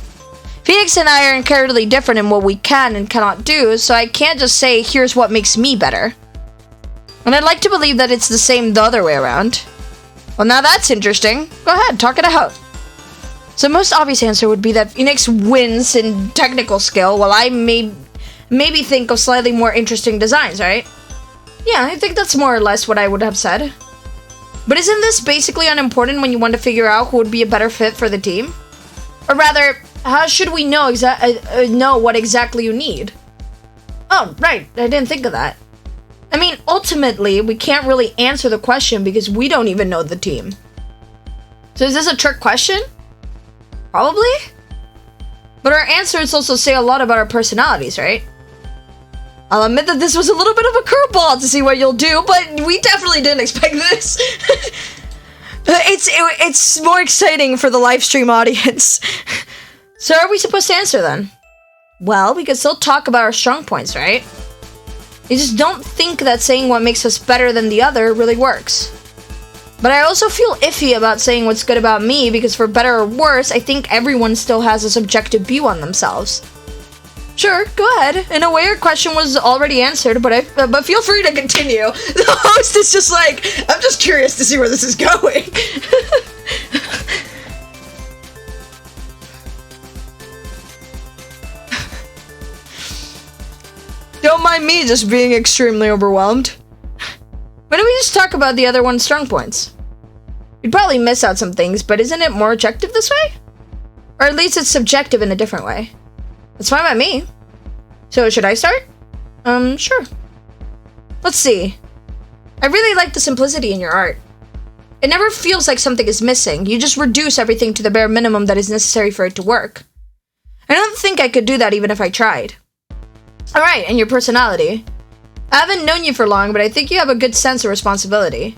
Phoenix and I are incredibly different in what we can and cannot do, so I can't just say, here's what makes me better. And I'd like to believe that it's the same the other way around. Well, now that's interesting. Go ahead, talk it out. So the most obvious answer would be that Phoenix wins in technical skill, while I maybe think of slightly more interesting designs, right? Yeah, I think that's more or less what I would have said. But isn't this basically unimportant when you want to figure out who would be a better fit for the team? Or rather, how should we know what exactly you need? Oh, right, I didn't think of that. I mean, ultimately, we can't really answer the question because we don't even know the team. So is this a trick question? Probably? But our answers also say a lot about our personalities, right? I'll admit that this was a little bit of a curveball to see what you'll do, but we definitely didn't expect this. It's more exciting for the live stream audience. So are we supposed to answer then? Well, we can still talk about our strong points, right? I just don't think that saying what makes us better than the other really works. But I also feel iffy about saying what's good about me because for better or worse, I think everyone still has a subjective view on themselves. Sure, go ahead. In a way, your question was already answered, but feel free to continue. The host is just like, I'm just curious to see where this is going. Don't mind me just being extremely overwhelmed. Why don't we just talk about the other one's strong points? You'd probably miss out some things, but isn't it more objective this way? Or at least it's subjective in a different way. That's fine by me. So, should I start? Sure. Let's see. I really like the simplicity in your art. It never feels like something is missing. You just reduce everything to the bare minimum that is necessary for it to work. I don't think I could do that even if I tried. Alright, and your personality. I haven't known you for long, but I think you have a good sense of responsibility.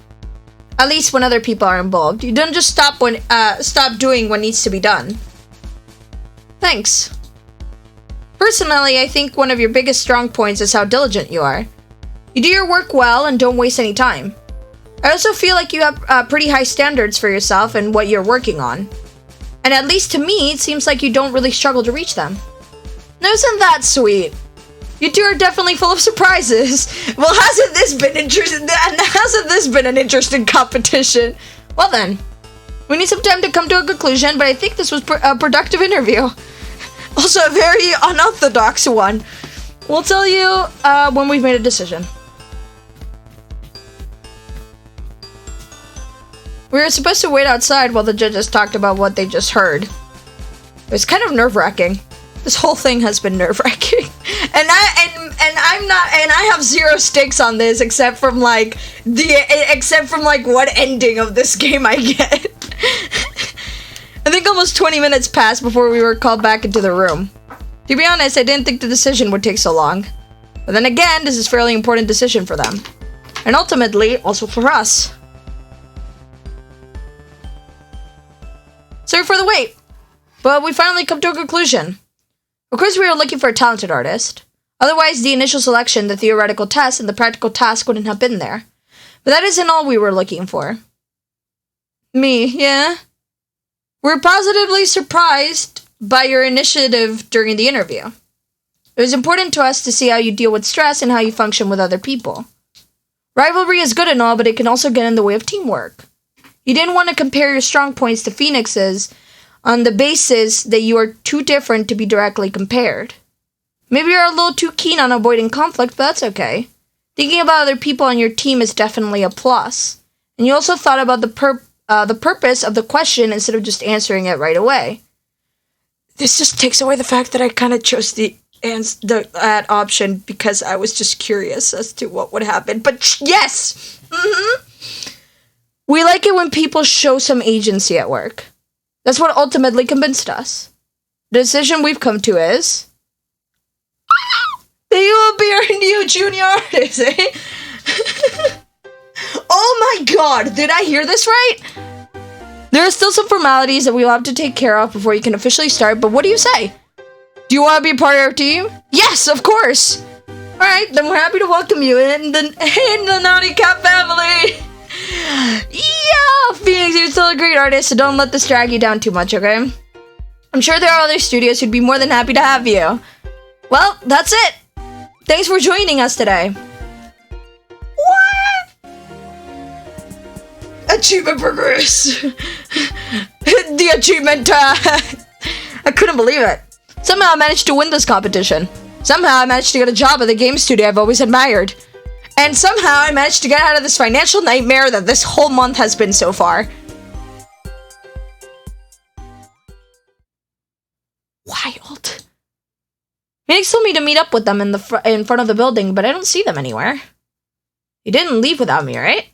At least when other people are involved. You don't just stop doing what needs to be done. Thanks. Personally, I think one of your biggest strong points is how diligent you are. You do your work well and don't waste any time. I also feel like you have pretty high standards for yourself and what you're working on. And at least to me, it seems like you don't really struggle to reach them. Now, isn't that sweet? You two are definitely full of surprises. Well, hasn't this been interesting? And hasn't this been an interesting competition? Well then, we need some time to come to a conclusion, but I think this was a productive interview. Also, a very unorthodox one. We'll tell you when we've made a decision. We were supposed to wait outside while the judges talked about what they just heard. It was kind of nerve-wracking. This whole thing has been nerve-wracking. And I have zero stakes on this except from like what ending of this game I get. I think almost 20 minutes passed before we were called back into the room. To be honest, I didn't think the decision would take so long. But then again, this is a fairly important decision for them. And ultimately, also for us. Sorry for the wait, but we finally come to a conclusion. Of course, we were looking for a talented artist. Otherwise, the initial selection, the theoretical test, and the practical task wouldn't have been there. But that isn't all we were looking for. Me, yeah? We're positively surprised by your initiative during the interview. It was important to us to see how you deal with stress and how you function with other people. Rivalry is good and all, but it can also get in the way of teamwork. You didn't want to compare your strong points to Phoenix's on the basis that you are too different to be directly compared. Maybe you're a little too keen on avoiding conflict, but that's okay. Thinking about other people on your team is definitely a plus. And you also thought about the purpose of the question instead of just answering it right away. This just takes away the fact that I kind of chose that option because I was just curious as to what would happen. But yes! We like it when people show some agency at work. That's what ultimately convinced us. The decision we've come to is that you will be our new junior artist, eh? Oh my god, did I hear this right? There are still some formalities that we will have to take care of before you can officially start, but what do you say? Do you want to be a part of our team? Yes, of course! Alright, then we're happy to welcome you in the Naughty Cat family! Yeah! Phoenix, you're still a great artist, so don't let this drag you down too much, okay? I'm sure there are other studios who'd be more than happy to have you. Well, that's it! Thanks for joining us today. What? Achievement progress! The achievement I couldn't believe it. Somehow I managed to win this competition. Somehow I managed to get a job at the game studio I've always admired. And somehow I managed to get out of this financial nightmare that this whole month has been so far. Wild. Phoenix told me to meet up with them in front of the building, but I don't see them anywhere. You didn't leave without me, right?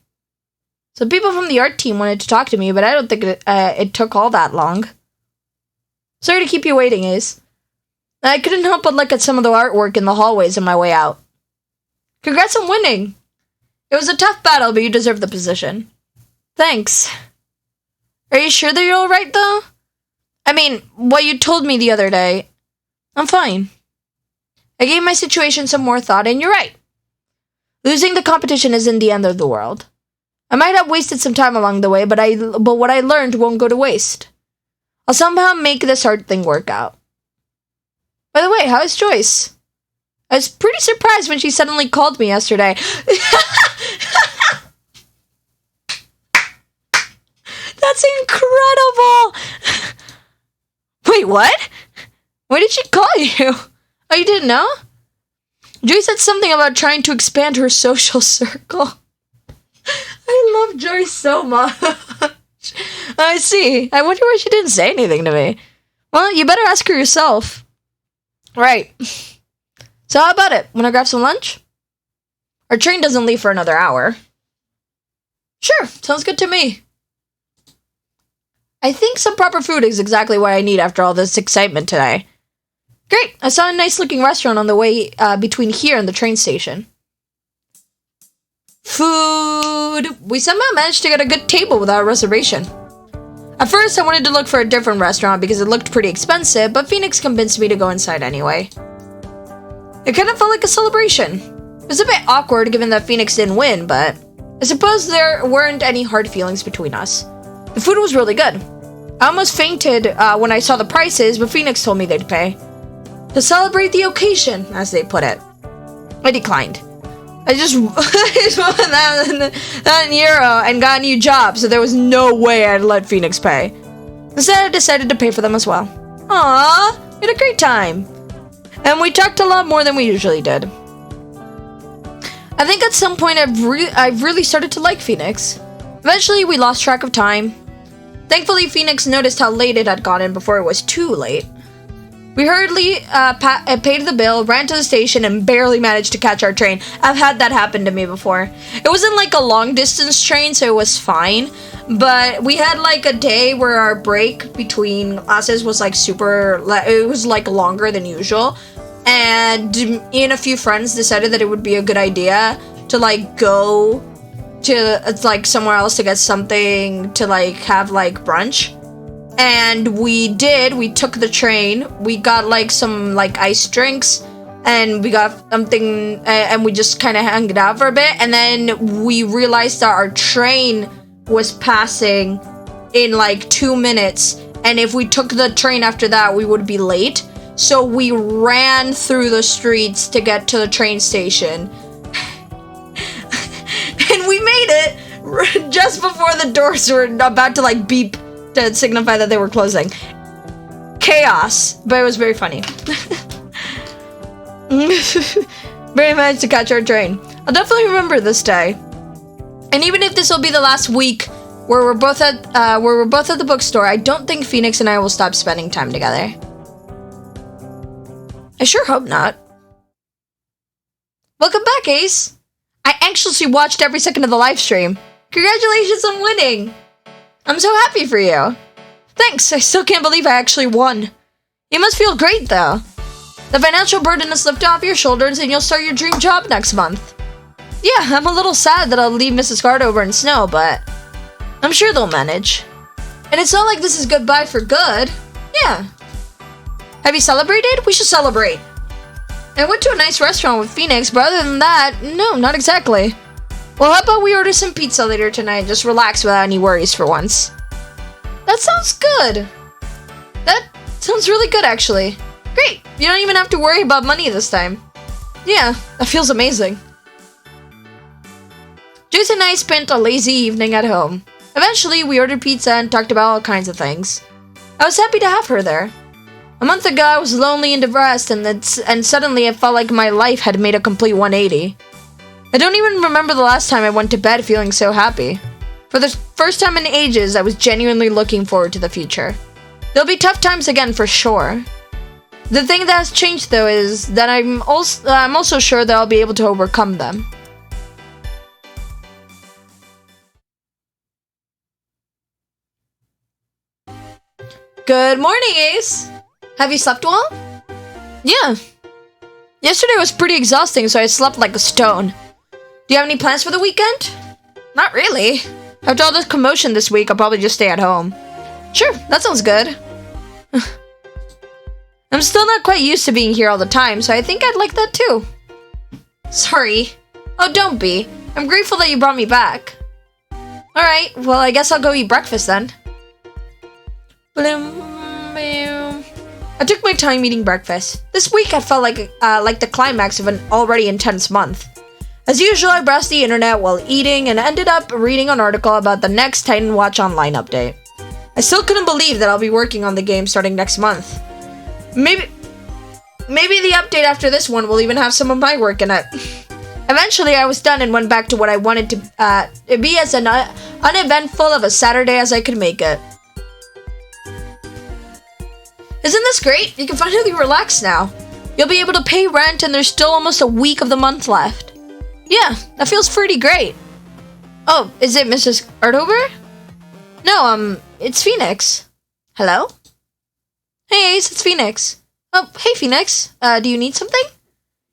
Some people from the art team wanted to talk to me, but I don't think it took all that long. Sorry to keep you waiting, Ace. I couldn't help but look at some of the artwork in the hallways on my way out. Congrats on winning! It was a tough battle, but you deserve the position. Thanks. Are you sure that you're alright, though? I mean, what you told me the other day. I'm fine. I gave my situation some more thought, and you're right. Losing the competition isn't the end of the world. I might have wasted some time along the way, but what I learned won't go to waste. I'll somehow make this art thing work out. By the way, how is Joyce? I was pretty surprised when she suddenly called me yesterday. That's incredible! Wait, what? Why did she call you? Oh, you didn't know? Joyce said something about trying to expand her social circle. I love Joyce so much. I see. I wonder why she didn't say anything to me. Well, you better ask her yourself. Right. So how about it? Wanna grab some lunch? Our train doesn't leave for another hour. Sure, sounds good to me. I think some proper food is exactly what I need after all this excitement today. Great, I saw a nice looking restaurant on the way between here and the train station. Food! We somehow managed to get a good table without a reservation. At first, I wanted to look for a different restaurant because it looked pretty expensive, but Phoenix convinced me to go inside anyway. It kind of felt like a celebration. It was a bit awkward given that Phoenix didn't win, but I suppose there weren't any hard feelings between us. The food was really good. I almost fainted when I saw the prices, but Phoenix told me they'd pay. To celebrate the occasion, as they put it. I declined. I just won that euro and got a new job, so there was no way I'd let Phoenix pay. Instead, I decided to pay for them as well. Aww, we had a great time. And we talked a lot more than we usually did. I think at some point I've really started to like Phoenix. Eventually, we lost track of time. Thankfully, Phoenix noticed how late it had gotten before it was too late. We hurriedly paid the bill, ran to the station, and barely managed to catch our train. I've had that happen to me before. It wasn't like a long distance train, so it was fine. But we had like a day where our break between classes was like it was like longer than usual. And me and a few friends decided that it would be a good idea to like go to like somewhere else to get something to like have like brunch. And we took the train, we got like some like iced drinks, and we got something, and we just kind of hung out for a bit, and then we realized that our train was passing in like 2 minutes, and if we took the train after that, we would be late. So we ran through the streets to get to the train station. And we made it just before the doors were about to like beep to signify that they were closing. Chaos, but it was very funny. Very managed to catch our train. I'll definitely remember this day. And even if this will be the last week where we're both at the bookstore, I don't think Phoenix and I will stop spending time together. I sure hope not. Welcome back, Ace. I anxiously watched every second of the live stream. Congratulations on winning. I'm so happy for you. Thanks, I still can't believe I actually won. You must feel great, though. The financial burden is lifted off your shoulders and you'll start your dream job next month. Yeah, I'm a little sad that I'll leave Mrs. Card over in snow, but I'm sure they'll manage. And it's not like this is goodbye for good. Yeah. Have you celebrated? We should celebrate. I went to a nice restaurant with Phoenix, but other than that, no, not exactly. Well, how about we order some pizza later tonight and just relax without any worries for once? That sounds good. That sounds really good, actually. Great, you don't even have to worry about money this time. Yeah, that feels amazing. Joyce and I spent a lazy evening at home. Eventually, we ordered pizza and talked about all kinds of things. I was happy to have her there. A month ago, I was lonely and depressed, and suddenly it felt like my life had made a complete 180. I don't even remember the last time I went to bed feeling so happy. For the first time in ages, I was genuinely looking forward to the future. There'll be tough times again for sure. The thing that has changed though is that I'm also sure that I'll be able to overcome them. Good morning, Ace! Have you slept well? Yeah. Yesterday was pretty exhausting, so I slept like a stone. Do you have any plans for the weekend? Not really. After all this commotion this week, I'll probably just stay at home. Sure, that sounds good. I'm still not quite used to being here all the time, so I think I'd like that too. Sorry. Oh, don't be. I'm grateful that you brought me back. Alright, well, I guess I'll go eat breakfast then. I took my time eating breakfast. This week I felt like the climax of an already intense month. As usual, I browsed the internet while eating and ended up reading an article about the next Titan Watch Online update. I still couldn't believe that I'll be working on the game starting next month. Maybe the update after this one will even have some of my work in it. Eventually, I was done and went back to what I wanted to be as uneventful of a Saturday as I could make it. Isn't this great? You can finally relax now. You'll be able to pay rent and there's still almost a week of the month left. Yeah, that feels pretty great. Oh, is it Mrs. Artover? No, it's Phoenix. Hello? Hey Ace, it's Phoenix. Oh, hey Phoenix. Do you need something?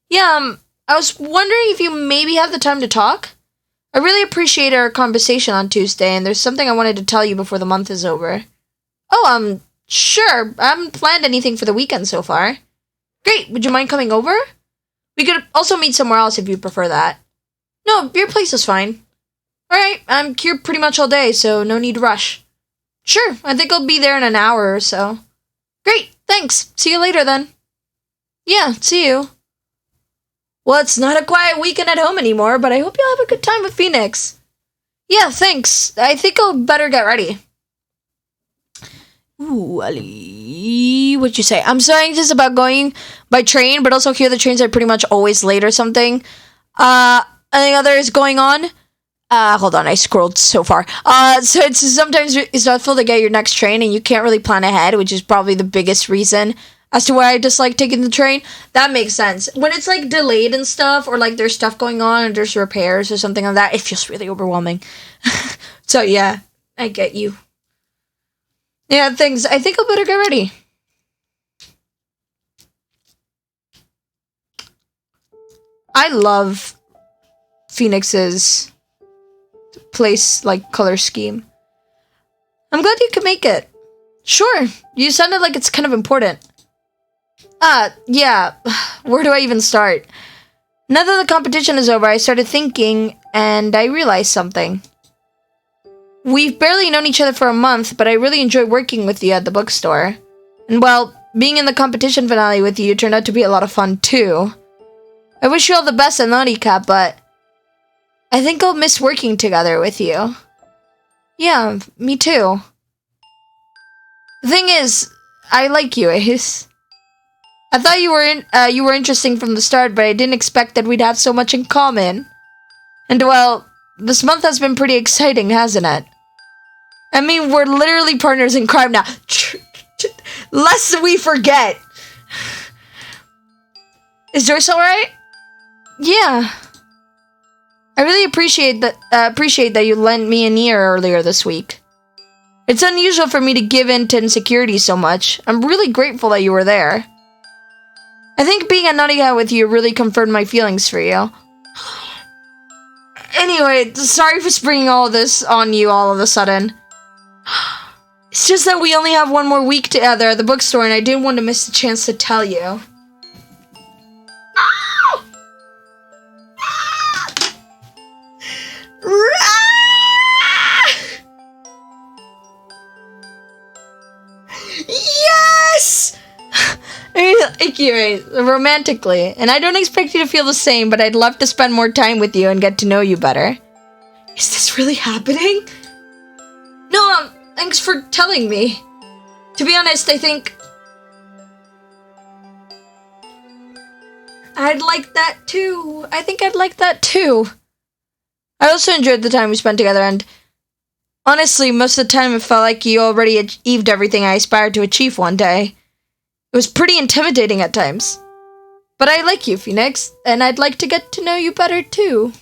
Yeah, I was wondering if you maybe have the time to talk? I really appreciate our conversation on Tuesday, and there's something I wanted to tell you before the month is over. Oh, sure. I haven't planned anything for the weekend so far. Great, would you mind coming over? We could also meet somewhere else if you prefer that. No, your place is fine. Alright, I'm here pretty much all day, so no need to rush. Sure, I think I'll be there in an hour or so. Great, thanks. See you later then. Yeah, see you. Well, it's not a quiet weekend at home anymore, but I hope you'll have a good time with Phoenix. Yeah, thanks. I think I'll better get ready. Ooh, Ali, what'd you say? I'm so anxious about going by train, but also here the trains are pretty much always late or something. Anything other is going on? Hold on, I scrolled so far. So it's sometimes it's helpful to get your next train and you can't really plan ahead, which is probably the biggest reason as to why I dislike taking the train. That makes sense. When it's like delayed and stuff, or like there's stuff going on and there's repairs or something like that, it feels really overwhelming. So yeah, I get you. Yeah, things. I think I'll better get ready. I love Phoenix's place, like, color scheme. I'm glad you could make it. Sure, you sounded like it's kind of important. Yeah, where do I even start? Now that the competition is over, I started thinking, and I realized something. We've barely known each other for a month, but I really enjoy working with you at the bookstore. And well, being in the competition finale with you turned out to be a lot of fun too. I wish you all the best at Naughty Cat, but I think I'll miss working together with you. Yeah, me too. The thing is, I like you, Ace. I thought you were interesting from the start, but I didn't expect that we'd have so much in common. And well, this month has been pretty exciting, hasn't it? I mean, we're literally partners in crime now. Lest we forget. Is Joyce alright? Yeah. I really appreciate that you lent me an ear earlier this week. It's unusual for me to give in to insecurity so much. I'm really grateful that you were there. I think being a Naughty Cat with you really confirmed my feelings for you. Anyway, sorry for springing all of this on you all of a sudden. It's just that we only have one more week together at the bookstore and I didn't want to miss the chance to tell you. Yes! Thank you, romantically. And I don't expect you to feel the same, but I'd love to spend more time with you and get to know you better. Is this really happening? No, thanks for telling me. To be honest, I think I'd like that too. I think I'd like that too. I also enjoyed the time we spent together, and honestly, most of the time it felt like you already achieved everything I aspired to achieve one day. It was pretty intimidating at times. But I like you, Phoenix, and I'd like to get to know you better too.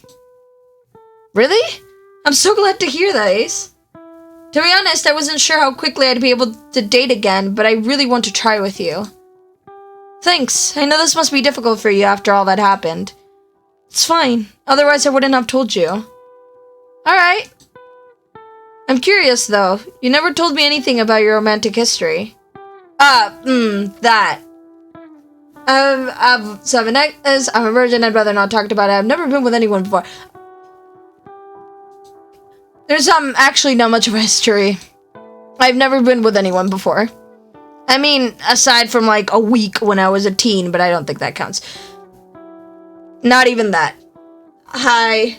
Really? I'm so glad to hear that, Ace. To be honest, I wasn't sure how quickly I'd be able to date again, but I really want to try with you. Thanks. I know this must be difficult for you after all that happened. It's fine. Otherwise, I wouldn't have told you. Alright. I'm curious, though. You never told me anything about your romantic history. That. I've 7 exes, I'm a virgin, I'd rather not talk about it. I've never been with anyone before. There's actually not much of a history. I've never been with anyone before. I mean, aside from like a week when I was a teen, but I don't think that counts. Not even that. Hi.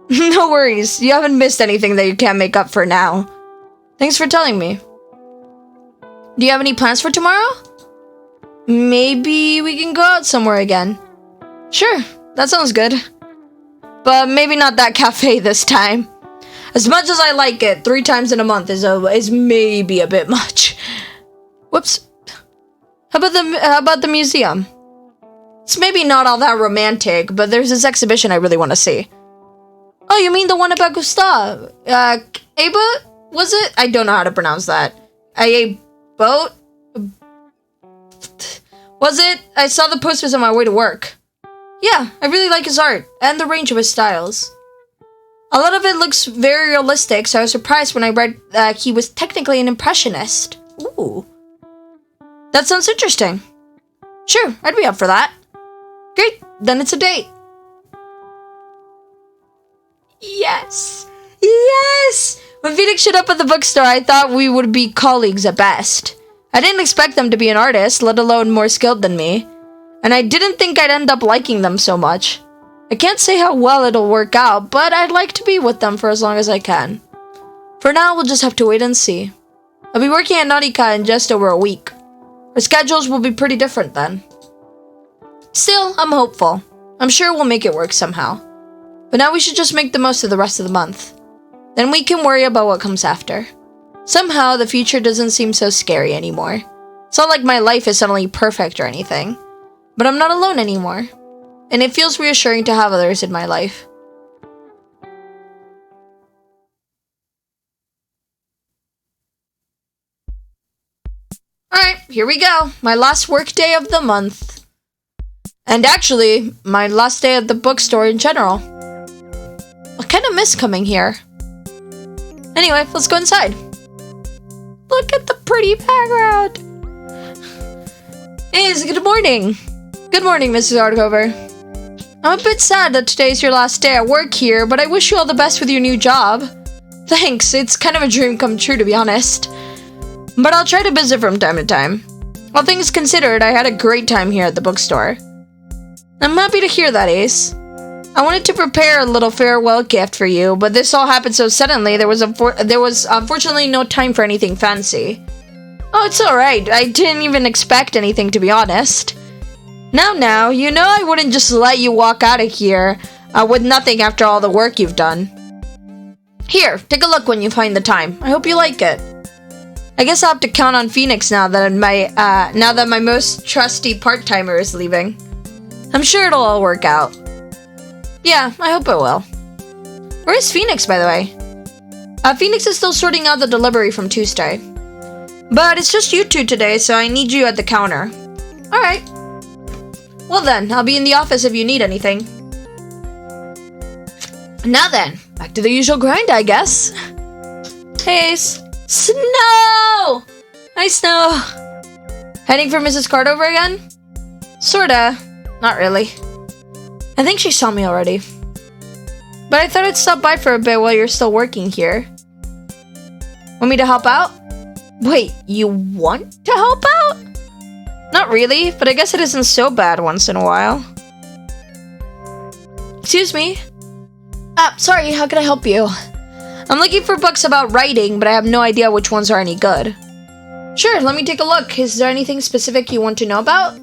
No worries. You haven't missed anything that you can't make up for now. Thanks for telling me. Do you have any plans for tomorrow? Maybe we can go out somewhere again. Sure, that sounds good. But maybe not that cafe this time. As much as I like it, 3 times in a month is maybe a bit much. Whoops. How about the museum? It's maybe not all that romantic, but there's this exhibition I really want to see. Oh, you mean the one about Gustav? Aba? Was it? I don't know how to pronounce that. Boat? Was it? I saw the posters on my way to work. Yeah, I really like his art, and the range of his styles. A lot of it looks very realistic, so I was surprised when I read that he was technically an impressionist. Ooh. That sounds interesting. Sure, I'd be up for that. Great, then it's a date. Yes! Yes! When Phoenix showed up at the bookstore, I thought we would be colleagues at best. I didn't expect them to be an artist, let alone more skilled than me. And I didn't think I'd end up liking them so much. I can't say how well it'll work out, but I'd like to be with them for as long as I can. For now, we'll just have to wait and see. I'll be working at Nautica in just over a week. Our schedules will be pretty different then. Still, I'm hopeful. I'm sure we'll make it work somehow. But now we should just make the most of the rest of the month. Then we can worry about what comes after. Somehow, the future doesn't seem so scary anymore. It's not like my life is suddenly perfect or anything. But I'm not alone anymore. And it feels reassuring to have others in my life. Alright, here we go. My last work day of the month. And actually, my last day at the bookstore in general. I kind of miss coming here. Anyway, let's go inside. Look at the pretty background. Hey, good morning. Good morning, Mrs. Artcover. I'm a bit sad that today's your last day at work here, but I wish you all the best with your new job. Thanks, it's kind of a dream come true, to be honest. But I'll try to visit from time to time. All things considered, I had a great time here at the bookstore. I'm happy to hear that, Ace. I wanted to prepare a little farewell gift for you, but this all happened so suddenly, there was unfortunately no time for anything fancy. Oh, it's alright. I didn't even expect anything, to be honest. Now, you know I wouldn't just let you walk out of here with nothing after all the work you've done. Here, take a look when you find the time. I hope you like it. I guess I'll have to count on Phoenix now that my most trusty part-timer is leaving. I'm sure it'll all work out. Yeah, I hope it will. Where is Phoenix, by the way? Phoenix is still sorting out the delivery from Tuesday. But it's just you two today, so I need you at the counter. Alright. Well then, I'll be in the office if you need anything. Now then, back to the usual grind, I guess. Hey, Snow! Hi, Snow! Heading for Mrs. Cardover again? Sorta. Not really. I think she saw me already. But I thought I'd stop by for a bit while you're still working here. Want me to help out? Wait, you want to help out? Not really, but I guess it isn't so bad once in a while. Excuse me? Sorry, how can I help you? I'm looking for books about writing, but I have no idea which ones are any good. Sure, let me take a look. Is there anything specific you want to know about?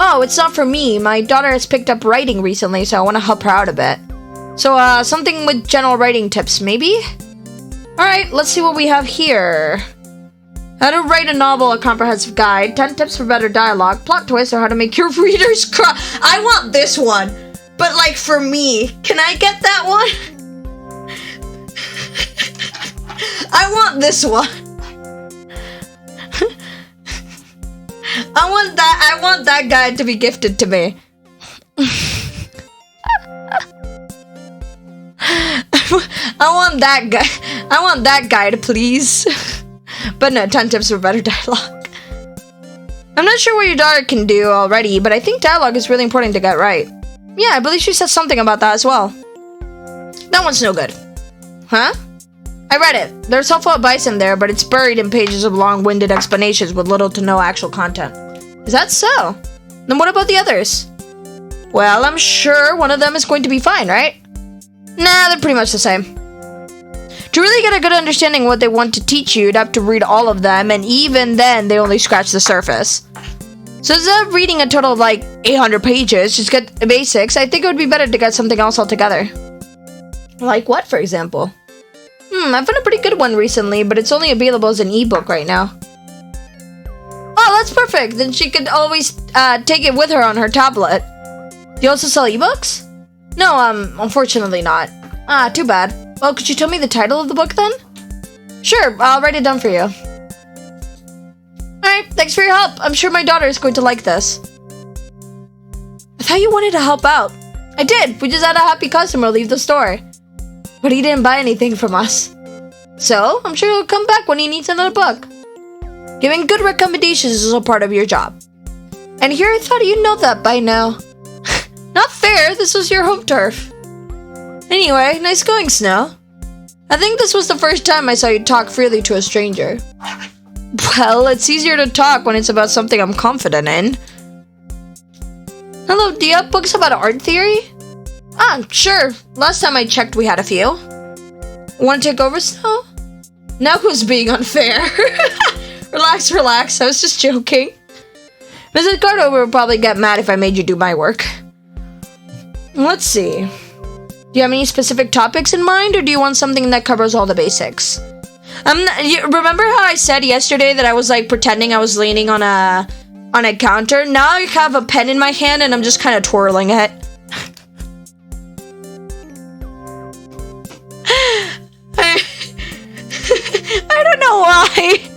Oh, it's not for me. My daughter has picked up writing recently, so I want to help her out a bit. So, something with general writing tips, maybe? Alright, let's see what we have here. How to write a novel, a comprehensive guide, 10 tips for better dialogue, plot twists, or how to make your readers cry. I want this one, but like for me. Can I get that one? I want this one. I want that guide to be gifted to me. I want that guide, please. But no, 10 tips for better dialogue. I'm not sure what your daughter can do already, but I think dialogue is really important to get right. Yeah, I believe she said something about that as well. That one's no good. Huh? I read it. There's helpful advice in there, but it's buried in pages of long-winded explanations with little to no actual content. Is that so? Then what about the others? Well, I'm sure one of them is going to be fine, right? Nah, they're pretty much the same. To really get a good understanding of what they want to teach you, you'd have to read all of them, and even then, they only scratch the surface. So instead of reading a total of like 800 pages, just get the basics, I think it would be better to get something else altogether. Like what, for example? I found a pretty good one recently, but it's only available as an ebook right now. Oh, that's perfect. Then she could always take it with her on her tablet. Do you also sell ebooks? No, unfortunately not. Ah, too bad. Well, could you tell me the title of the book then? Sure, I'll write it down for you. Alright, thanks for your help. I'm sure my daughter is going to like this. I thought you wanted to help out. I did. We just had a happy customer leave the store. But he didn't buy anything from us. So, I'm sure he'll come back when he needs another book. Giving good recommendations is a part of your job. And here I thought you'd know that by now. Not fair, this was your home turf. Anyway, nice going, Snow. I think this was the first time I saw you talk freely to a stranger. Well, it's easier to talk when it's about something I'm confident in. Hello, do you have books about art theory? Ah, sure. Last time I checked, we had a few. Want to take over, Snow? Now who's being unfair? Relax, relax. I was just joking. Mrs. Gardo would probably get mad if I made you do my work. Let's see. Do you have any specific topics in mind, or do you want something that covers all the basics? Remember how I said yesterday that I was like pretending I was leaning on a counter? Now I have a pen in my hand and I'm just kind of twirling it. I don't know why.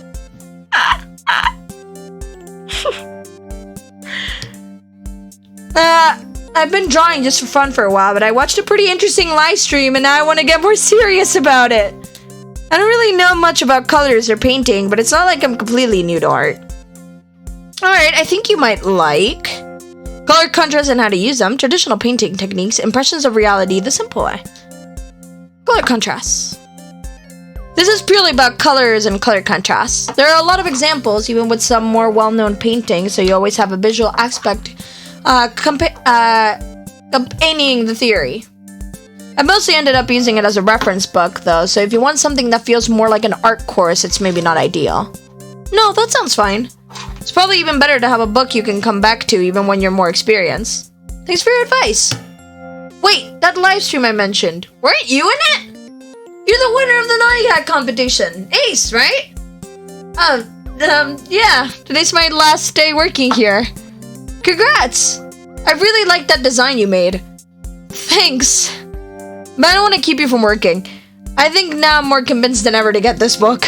I've been drawing just for fun for a while, but I watched a pretty interesting live stream and now I want to get more serious about it. I don't really know much about colors or painting, but it's not like I'm completely new to art. Alright, I think you might like color contrast and how to use them, traditional painting techniques, impressions of reality the simple way. Color contrast. This is purely about colors and color contrasts. There are a lot of examples, even with some more well-known paintings, so you always have a visual aspect accompanying the theory. I mostly ended up using it as a reference book, though, so if you want something that feels more like an art course, it's maybe not ideal. No, that sounds fine. It's probably even better to have a book you can come back to even when you're more experienced. Thanks for your advice. Wait, that live stream I mentioned, weren't you in it? You're the winner of the Naughty Hat competition. Ace, right? Yeah. Today's my last day working here. Congrats! I really like that design you made. Thanks. But I don't want to keep you from working. I think now I'm more convinced than ever to get this book.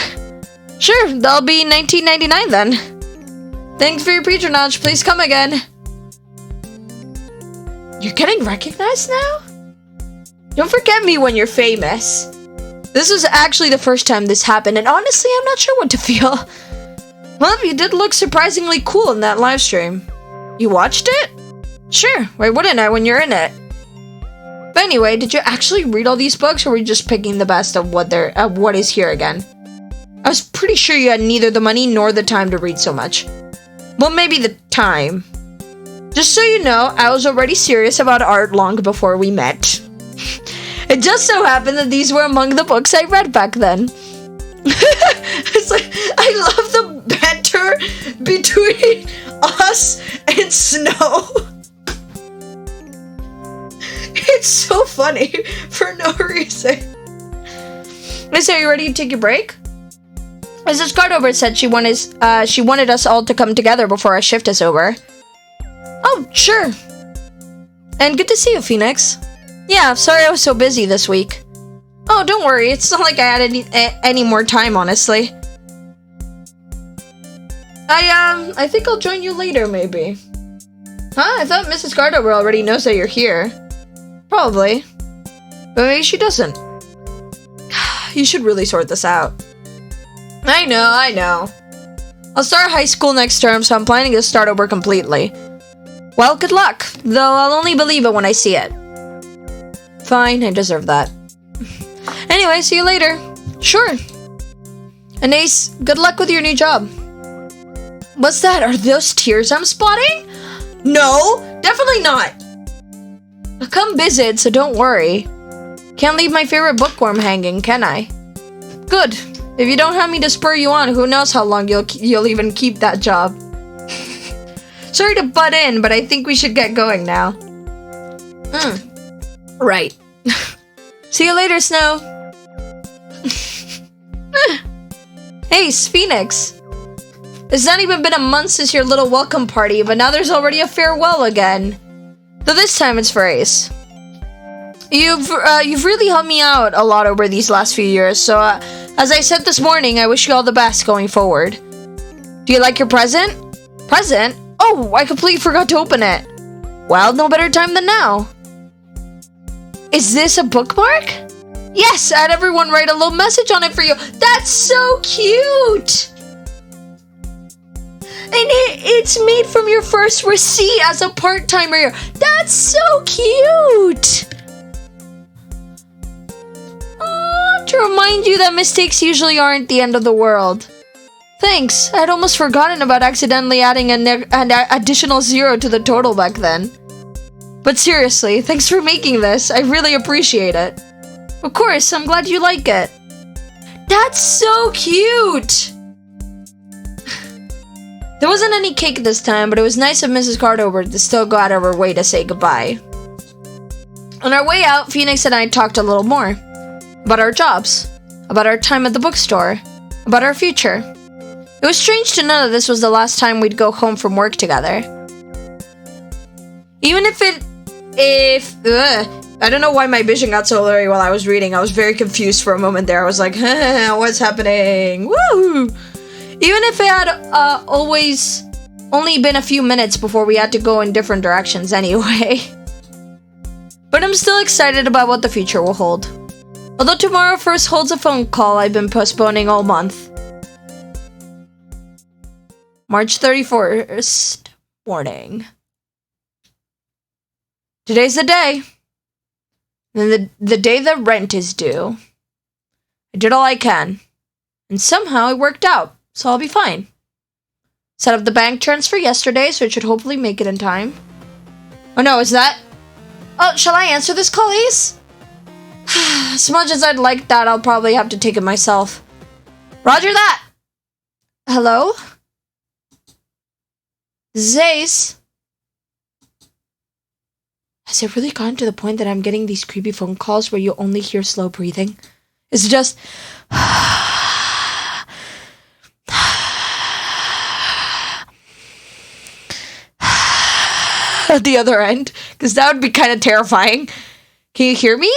Sure, that'll be $19.99 then. Thanks for your patronage. Please come again. You're getting recognized now? Don't forget me when you're famous. This was actually the first time this happened, and honestly, I'm not sure what to feel. Well, you did look surprisingly cool in that live stream. You watched it? Sure, why wouldn't I when you're in it? But anyway, did you actually read all these books, or were you just picking the best of what is here again? I was pretty sure you had neither the money nor the time to read so much. Well, maybe the time. Just so you know, I was already serious about art long before we met. It just so happened that these were among the books I read back then. It's like, I love the banter between us and Snow. It's so funny for no reason. Miss, are you ready to take your break? Mrs. Cardover said she wanted us all to come together before our shift is over. Oh, sure. And good to see you, Phoenix. Yeah, sorry I was so busy this week. Oh, don't worry. It's not like I had any more time, honestly. I think I'll join you later, maybe. Huh? I thought Mrs. Cardover already knows that you're here. Probably. But maybe she doesn't. You should really sort this out. I know. I'll start high school next term, so I'm planning to start over completely. Well, good luck. Though I'll only believe it when I see it. Fine, I deserve that. Anyway, see you later. Sure. And Ace, good luck with your new job. What's that? Are those tears I'm spotting? No, definitely not. I'll come visit, so don't worry. Can't leave my favorite bookworm hanging, can I? Good. If you don't have me to spur you on, who knows how long you'll even keep that job. Sorry to butt in, but I think we should get going now. Right. See you later, Snow. Hey, Phoenix. It's not even been a month since your little welcome party, but now there's already a farewell again. Though this time it's for Ace. You've really helped me out a lot over these last few years, so as I said this morning, I wish you all the best going forward. Do you like your present? Present? Oh, I completely forgot to open it. Well, no better time than now. Is this a bookmark? Yes, I had everyone write a little message on it for you. That's so cute! And it's made from your first receipt as a part-timer here. That's so cute! Oh, to remind you that mistakes usually aren't the end of the world. Thanks, I'd almost forgotten about accidentally adding an additional 0 to the total back then. But seriously, thanks for making this. I really appreciate it. Of course, I'm glad you like it. That's so cute! There wasn't any cake this time, but it was nice of Mrs. Cardover to still go out of her way to say goodbye. On our way out, Phoenix and I talked a little more. About our jobs. About our time at the bookstore. About our future. It was strange to know that this was the last time we'd go home from work together. Even I don't know why my vision got so blurry while I was reading. I was very confused for a moment there. I was like, what's happening? Woo! Even if it had always only been a few minutes before we had to go in different directions anyway. But I'm still excited about what the future will hold. Although tomorrow first holds a phone call I've been postponing all month. March 31st, morning. Today's the day. And the day the rent is due. I did all I can. And somehow it worked out, so I'll be fine. Set up the bank transfer yesterday, so it should hopefully make it in time. Oh no, is that... Oh, shall I answer this call, Ace? As much as I'd like that, I'll probably have to take it myself. Roger that! Hello? This is Ace. Has it really gotten to the point that I'm getting these creepy phone calls where you only hear slow breathing? Is it just... at the other end? Because that would be kind of terrifying. Can you hear me?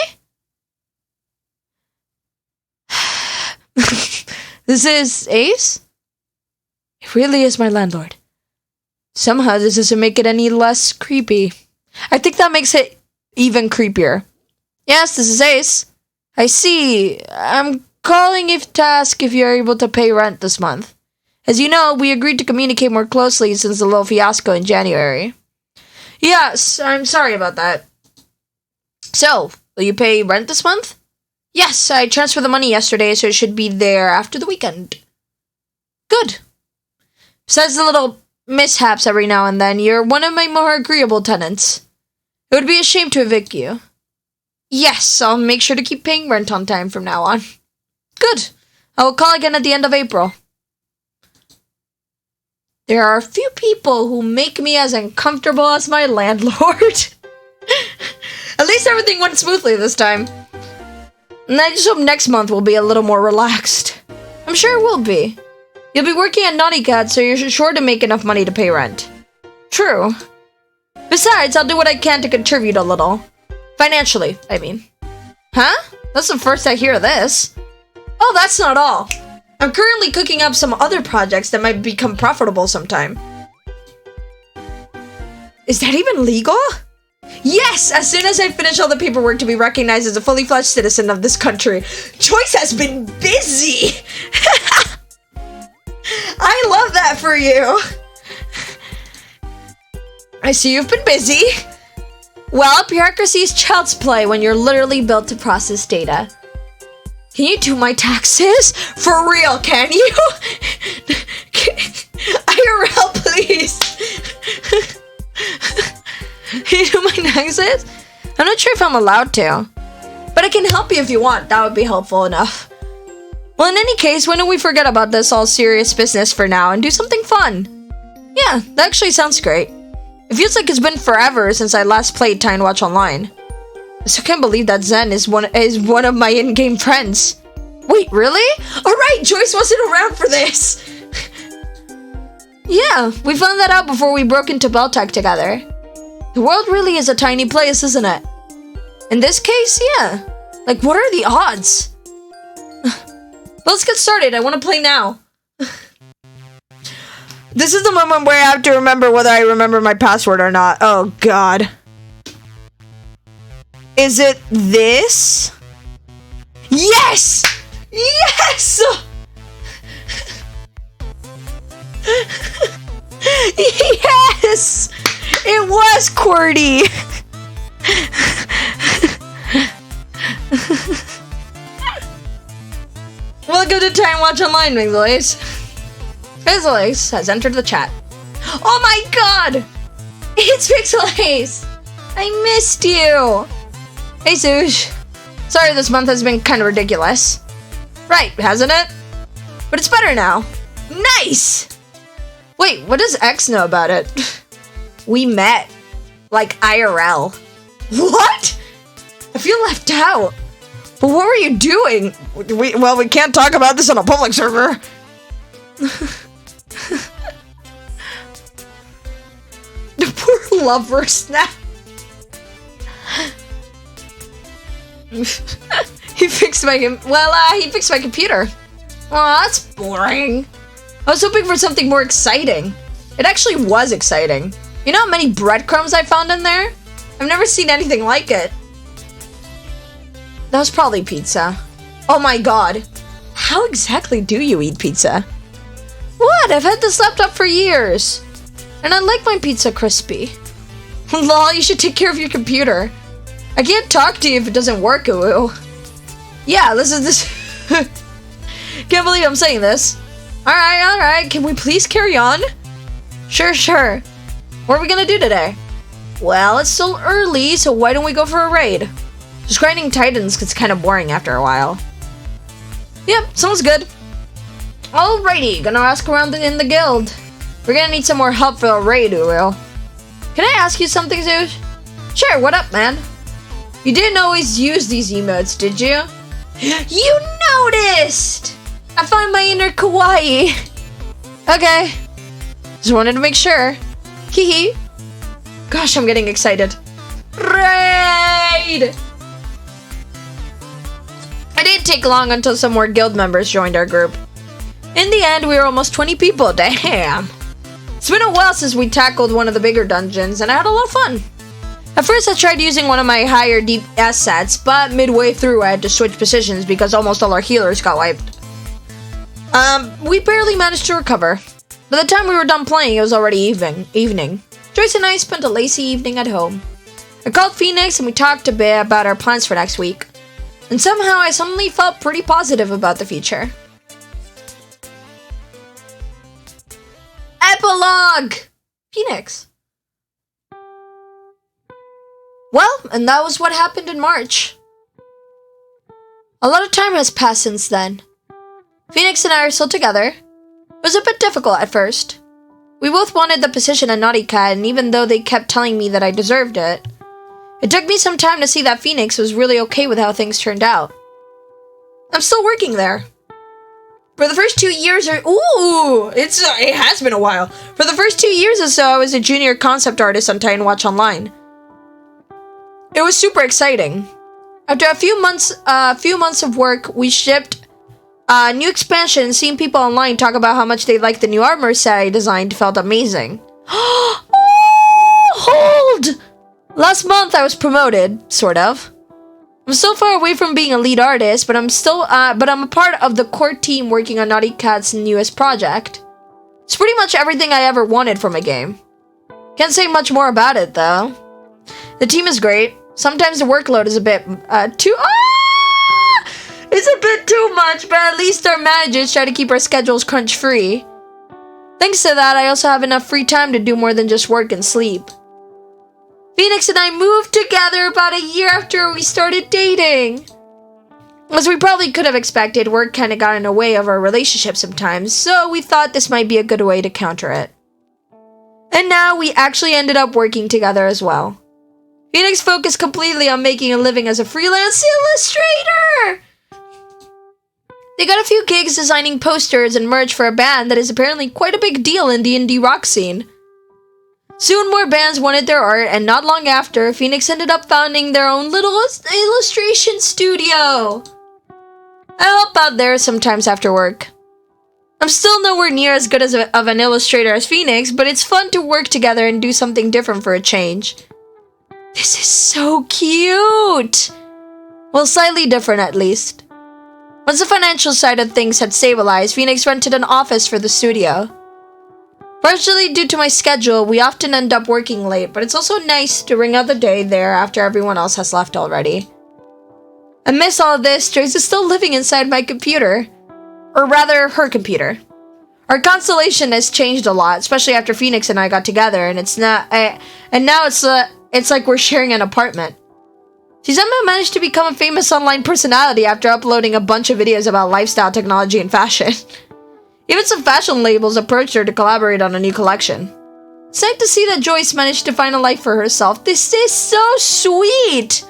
This is Ace? It really is my landlord. Somehow this doesn't make it any less creepy. I think that makes it even creepier. Yes, this is Ace. I see. I'm calling to ask if you're able to pay rent this month. As you know, we agreed to communicate more closely since the little fiasco in January. Yes, I'm sorry about that. So, will you pay rent this month? Yes, I transferred the money yesterday, so it should be there after the weekend. Good. Besides the little mishaps every now and then, you're one of my more agreeable tenants. It would be a shame to evict you. Yes, I'll make sure to keep paying rent on time from now on. Good. I will call again at the end of April. There are a few people who make me as uncomfortable as my landlord. At least everything went smoothly this time. And I just hope next month will be a little more relaxed. I'm sure it will be. You'll be working at Naughty Cat, so you're sure to make enough money to pay rent. True. Besides, I'll do what I can to contribute a little. Financially, I mean. Huh? That's the first I hear of this. Oh, that's not all. I'm currently cooking up some other projects that might become profitable sometime. Is that even legal? Yes! As soon as I finish all the paperwork to be recognized as a fully fledged citizen of this country. Joyce has been busy! I love that for you! I see you've been busy. Well, bureaucracy is child's play when you're literally built to process data. Can you do my taxes? For real, can you? IRL, please. Can you do my taxes? I'm not sure if I'm allowed to. But I can help you if you want. That would be helpful enough. Well, in any case, why don't we forget about this all serious business for now and do something fun? Yeah, that actually sounds great. It feels like it's been forever since I last played Time Watch Online. I still can't believe that Zen is one of my in-game friends. Wait, really? Alright, Joyce wasn't around for this! Yeah, we found that out before we broke into Beltec together. The world really is a tiny place, isn't it? In this case, yeah. Like, what are the odds? Let's get started, I want to play now. This is the moment where I have to remember whether I remember my password or not. Oh, God. Is it this? Yes! Yes! Yes! It was QWERTY! Welcome to Time Watch Online, Mixelace. Mixelace has entered the chat. Oh my god! It's Mixelace! I missed you! Hey, Sush. Sorry this month has been kind of ridiculous. Right, hasn't it? But it's better now. Nice! Wait, what does X know about it? We met. Like IRL. What? I feel left out. But what were you doing? We can't talk about this on a public server. The poor lover snap. He fixed my computer. Aw, that's boring. I was hoping for something more exciting. It actually was exciting. You know how many breadcrumbs I found in there? I've never seen anything like it. That was probably pizza. Oh my god. How exactly do you eat pizza? What? I've had this laptop for years. And I like my pizza crispy. Lol, you should take care of your computer. I can't talk to you if it doesn't work, ooh. Yeah, listen to this. Can't believe I'm saying this. Alright. Can we please carry on? Sure. What are we gonna do today? Well, it's still early, so why don't we go for a raid? Just grinding titans gets kind of boring after a while. Yep, sounds good. Alrighty, gonna ask around in the guild. We're gonna need some more help for a raid, Uriel. Can I ask you something, Zeus? Sure, what up, man? You didn't always use these emotes, did you? You noticed! I found my inner kawaii. Okay. Just wanted to make sure. Hee. Gosh, I'm getting excited. Raid! It didn't take long until some more guild members joined our group. In the end, we were almost 20 people. Damn. It's been a while since we tackled one of the bigger dungeons, and I had a lot of fun. At first, I tried using one of my higher DPS sets, but midway through, I had to switch positions because almost all our healers got wiped. We barely managed to recover. By the time we were done playing, it was already evening. Joyce and I spent a lazy evening at home. I called Phoenix and we talked a bit about our plans for next week. And somehow I suddenly felt pretty positive about the future. Epilogue! Phoenix. Well, and that was what happened in March. A lot of time has passed since then. Phoenix and I are still together. It was a bit difficult at first. We both wanted the position at Naughty Cat, and even though they kept telling me that I deserved it, it took me some time to see that Phoenix was really okay with how things turned out. I'm still working there. For the first 2 years it has been a while. For the first 2 years or so, I was a junior concept artist on Time Watch Online. It was super exciting. After a few months of work, we shipped a new expansion, and seeing people online talk about how much they liked the new armor set I designed felt amazing. Oh, hold! Last month I was promoted, sort of. I'm so far away from being a lead artist, but I'm a part of the core team working on Naughty Cat's newest project. It's pretty much everything I ever wanted from a game. Can't say much more about it, though. The team is great. Sometimes the workload is a bit, It's a bit too much, but at least our managers try to keep our schedules crunch-free. Thanks to that, I also have enough free time to do more than just work and sleep. Phoenix and I moved together about a year after we started dating. As we probably could have expected, work kind of got in the way of our relationship sometimes, so we thought this might be a good way to counter it. And now we actually ended up working together as well. Phoenix focused completely on making a living as a freelance illustrator. They got a few gigs designing posters and merch for a band that is apparently quite a big deal in the indie rock scene. Soon more bands wanted their art, and not long after, Phoenix ended up founding their own little illustration studio. I help out there sometimes after work. I'm still nowhere near as good of an illustrator as Phoenix, but it's fun to work together and do something different for a change. This is so cute! Well, slightly different at least. Once the financial side of things had stabilized, Phoenix rented an office for the studio. Partially due to my schedule, we often end up working late, but it's also nice to ring out the day there after everyone else has left already. Amidst all of this, Joyce is still living inside my computer. Or rather, her computer. Our constellation has changed a lot, especially after Phoenix and I got together, and now it's like we're sharing an apartment. She somehow managed to become a famous online personality after uploading a bunch of videos about lifestyle, technology, and fashion. Even some fashion labels approached her to collaborate on a new collection. It's nice to see that Joyce managed to find a life for herself. This is so sweet!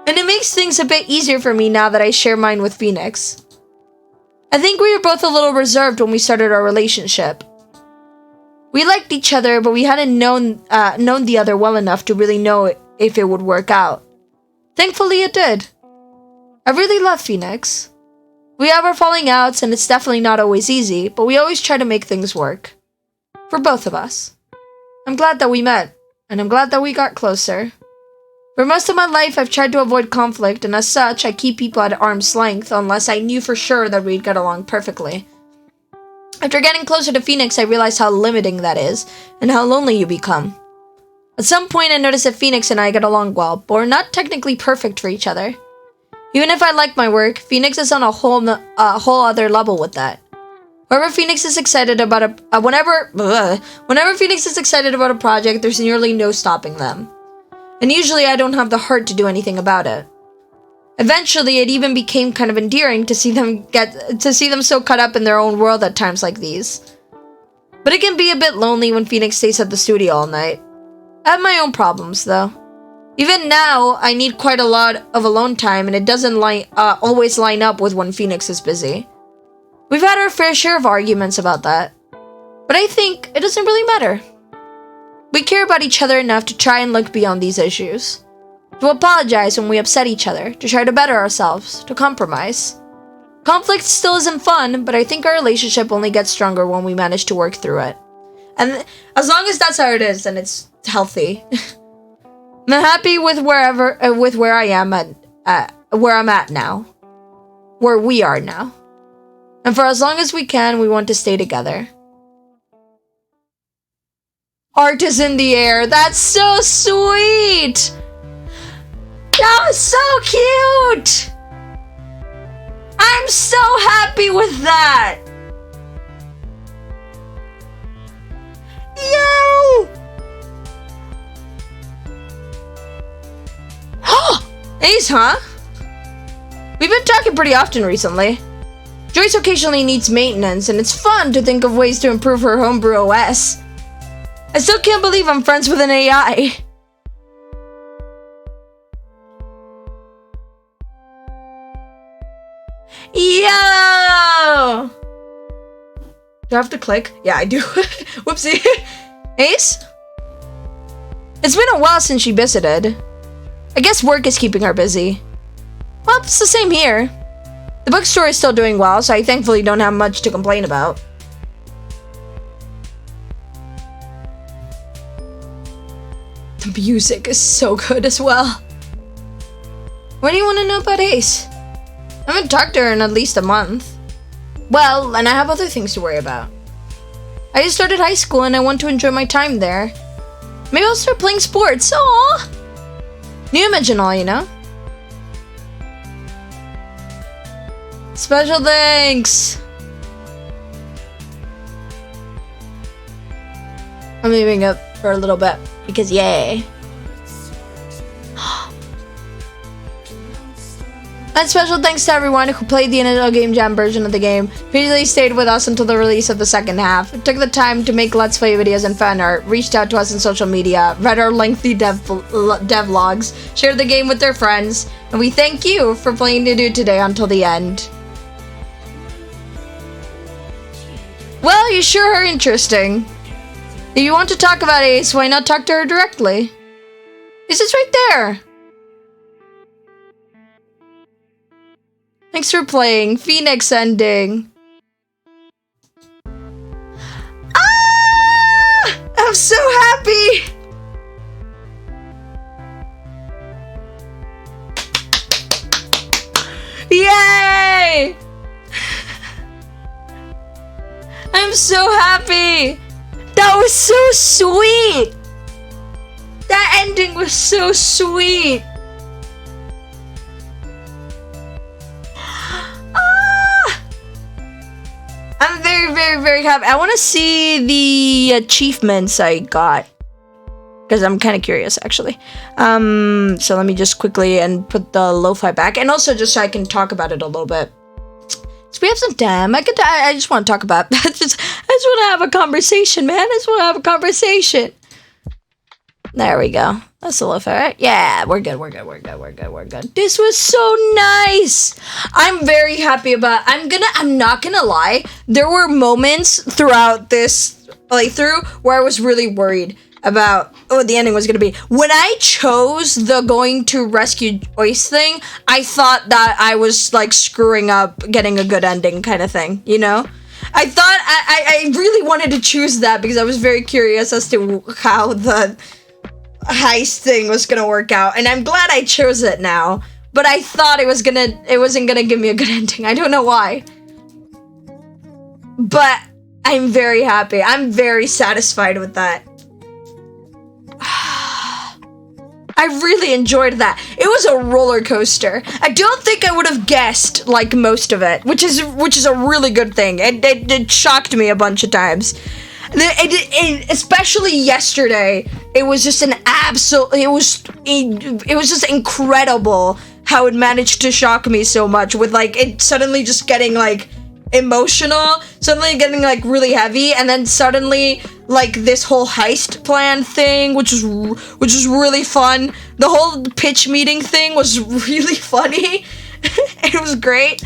And it makes things a bit easier for me now that I share mine with Phoenix. I think we were both a little reserved when we started our relationship. We liked each other, but we hadn't known the other well enough to really know if it would work out. Thankfully, it did. I really love Phoenix. We have our falling outs, and it's definitely not always easy, but we always try to make things work. For both of us. I'm glad that we met, and I'm glad that we got closer. For most of my life, I've tried to avoid conflict, and as such, I keep people at arm's length unless I knew for sure that we'd get along perfectly. After getting closer to Phoenix, I realized how limiting that is, and how lonely you become. At some point, I noticed that Phoenix and I get along well, but we're not technically perfect for each other. Even if I like my work, Phoenix is on a whole other level with that. Whenever Phoenix is excited about whenever Phoenix is excited about a project, there's nearly no stopping them. And usually I don't have the heart to do anything about it. Eventually, it even became kind of endearing to see them so caught up in their own world at times like these. But it can be a bit lonely when Phoenix stays at the studio all night. I have my own problems, though. Even now, I need quite a lot of alone time, and it doesn't always line up with when Phoenix is busy. We've had our fair share of arguments about that. But I think it doesn't really matter. We care about each other enough to try and look beyond these issues. To apologize when we upset each other, to try to better ourselves, to compromise. Conflict still isn't fun, but I think our relationship only gets stronger when we manage to work through it. And as long as that's how it is, then it's healthy. I'm happy with where I am where I'm at now. Where we are now. And for as long as we can, we want to stay together. Art is in the air. That's so sweet! That was so cute! I'm so happy with that! Yay! Ace, huh? We've been talking pretty often recently. Joyce occasionally needs maintenance, and it's fun to think of ways to improve her homebrew OS. I still can't believe I'm friends with an AI. Yo! Do I have to click? Yeah, I do. Whoopsie. Ace? It's been a while since she visited. I guess work is keeping her busy. Well, it's the same here. The bookstore is still doing well, so I thankfully don't have much to complain about. The music is so good as well. What do you want to know about Ace? I haven't talked to her in at least a month. Well, and I have other things to worry about. I just started high school and I want to enjoy my time there. Maybe I'll start playing sports. Aww! New image and all, you know? Special thanks. I'm leaving it for a little bit because yay. And special thanks to everyone who played the initial Game Jam version of the game, previously stayed with us until the release of the second half, took the time to make Let's Play videos and fan art, reached out to us on social media, read our lengthy devlogs, shared the game with their friends, and we thank you for playing TODO today until the end. Well, you sure are interesting. If you want to talk about Ace, why not talk to her directly? Ace is right there. Thanks for playing. Phoenix ending. Ah! I'm so happy! Yay! I'm so happy! That was so sweet! That ending was so sweet! I'm very, very, very happy. I want to see the achievements I got. Because I'm kind of curious, actually. So let me just quickly and put the lo-fi back. And also just so I can talk about it a little bit. So we have some time. I just want to talk about I just want to have a conversation, man. I just want to have a conversation. There we go. That's the lo-fi, right? Yeah, we're good. This was so nice. I'm very happy about I'm not gonna lie. There were moments throughout this playthrough where I was really worried about what the ending was gonna be. When I chose the going to rescue Joyce thing, I thought that I was like screwing up getting a good ending kind of thing, you know? I thought I really wanted to choose that because I was very curious as to how the heist thing was gonna work out, and I'm glad I chose it now. But I thought it wasn't gonna give me a good ending. I don't know why. But I'm very happy. I'm very satisfied with that. I really enjoyed that. It was a roller coaster. I don't think I would have guessed like most of it, which is a really good thing. It shocked me a bunch of times. Especially yesterday, it was just an absolute. It was just incredible how it managed to shock me so much with like it suddenly just getting like emotional, suddenly getting like really heavy, and then suddenly like this whole heist plan thing, which was really fun. The whole pitch meeting thing was really funny. It was great.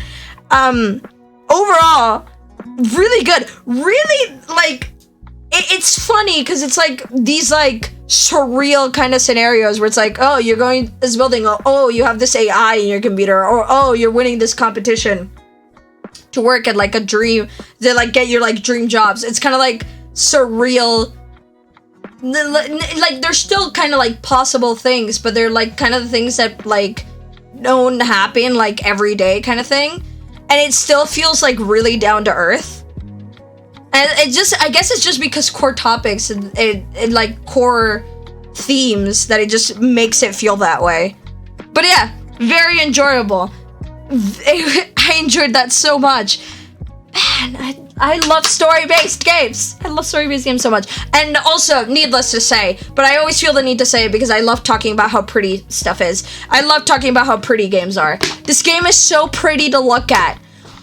Overall, really good. Really like. It's funny because it's like these like surreal kind of scenarios where it's like, oh, you're going this building, oh, you have this AI in your computer, or oh, you're winning this competition to work at like a dream, to like get your like dream jobs. It's kind of like surreal. Like they're still kind of like possible things, but they're like kind of the things that like don't happen like every day kind of thing, and it still feels like really down to earth. And I guess it's just because core topics and like core themes that it just makes it feel that way. But yeah, very enjoyable. I enjoyed that so much. Man, I love story-based games. I love story-based games so much. And also, needless to say, but I always feel the need to say it because I love talking about how pretty stuff is. I love talking about how pretty games are. This game is so pretty to look at.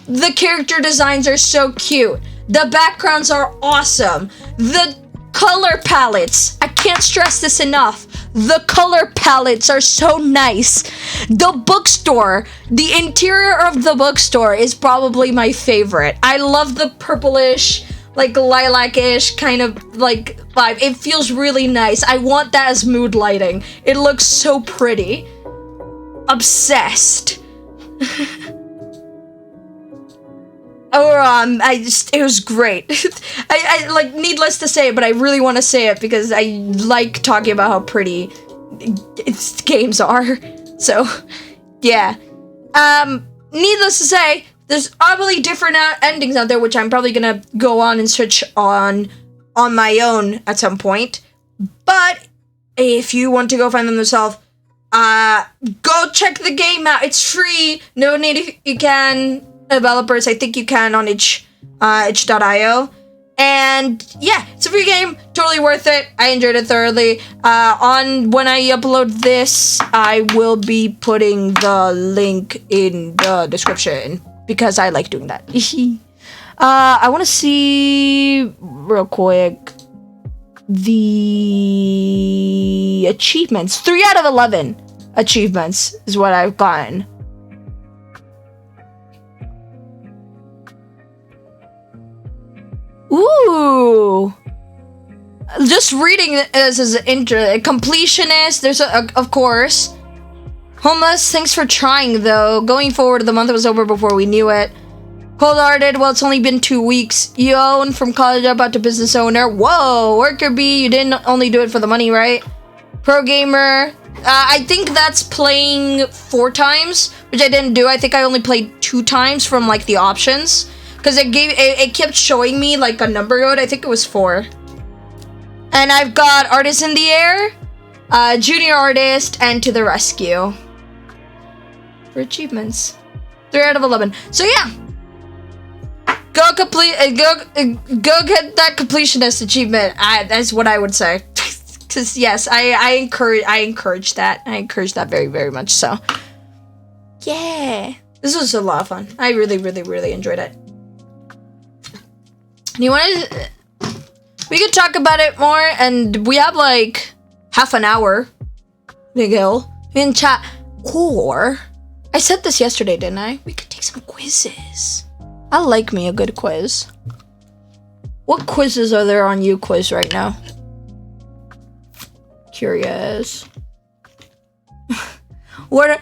The character designs are so cute. The backgrounds are awesome. The color palettes, I can't stress this enough. The color palettes are so nice. The bookstore, the interior of the bookstore is probably my favorite. I love the purplish, like lilac-ish kind of like vibe. It feels really nice. I want that as mood lighting. It looks so pretty. Obsessed. It was great. I like, needless to say, but I really want to say it because I like talking about how pretty games are. So, yeah. Needless to say, there's probably different endings out there, which I'm probably gonna go on and search on my own at some point. But if you want to go find them yourself, go check the game out. It's free. No need if you can. developers. I think you can on itch.io. And yeah, it's a free game, totally worth it. I enjoyed it thoroughly. When I upload this, I will be putting the link in the description because I like doing that. I want to see real quick the achievements. 3 out of 11 achievements is what I've gotten. Ooh, just reading this is interesting. Completionist, there's of course. Homeless, thanks for trying though. Going forward, the month was over before we knew it. Cold-hearted, well, it's only been 2 weeks. You own from college dropout to business owner. Whoa, worker bee, you didn't only do it for the money, right? Pro gamer, I think that's playing 4 times, which I didn't do. I think I only played 2 times from like the options. Because it kept showing me like a number code. I think it was 4. And I've got Artist in the Air, Junior Artist, and To the Rescue. For achievements. 3 out of 11. So yeah. Go complete, go get that completionist achievement. That's what I would say. Because yes, I encourage that. I encourage that very, very much so. Yeah. This was a lot of fun. I really, really, really enjoyed it. You want to? We could talk about it more, and we have like half an hour. Miguel in chat, or I said this yesterday, didn't I? We could take some quizzes. I like me a good quiz. What quizzes are there on you quiz right now? Curious. What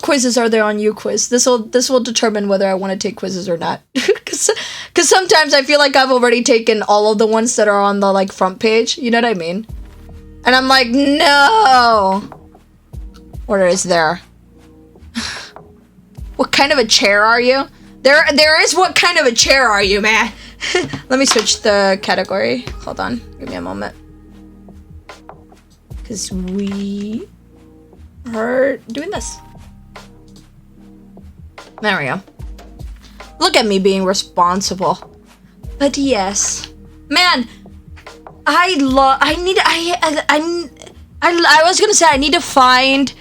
quizzes are there on you quiz? This will determine whether I want to take quizzes or not. Cause sometimes I feel like I've already taken all of the ones that are on the like front page. You know what I mean? And I'm like, no. What is there? What kind of a chair are you? There is what kind of a chair are you, man? Let me switch the category. Hold on. Give me a moment. Because we are doing this. There we go. Look at me being responsible. But yes. Man, I was gonna say I need to find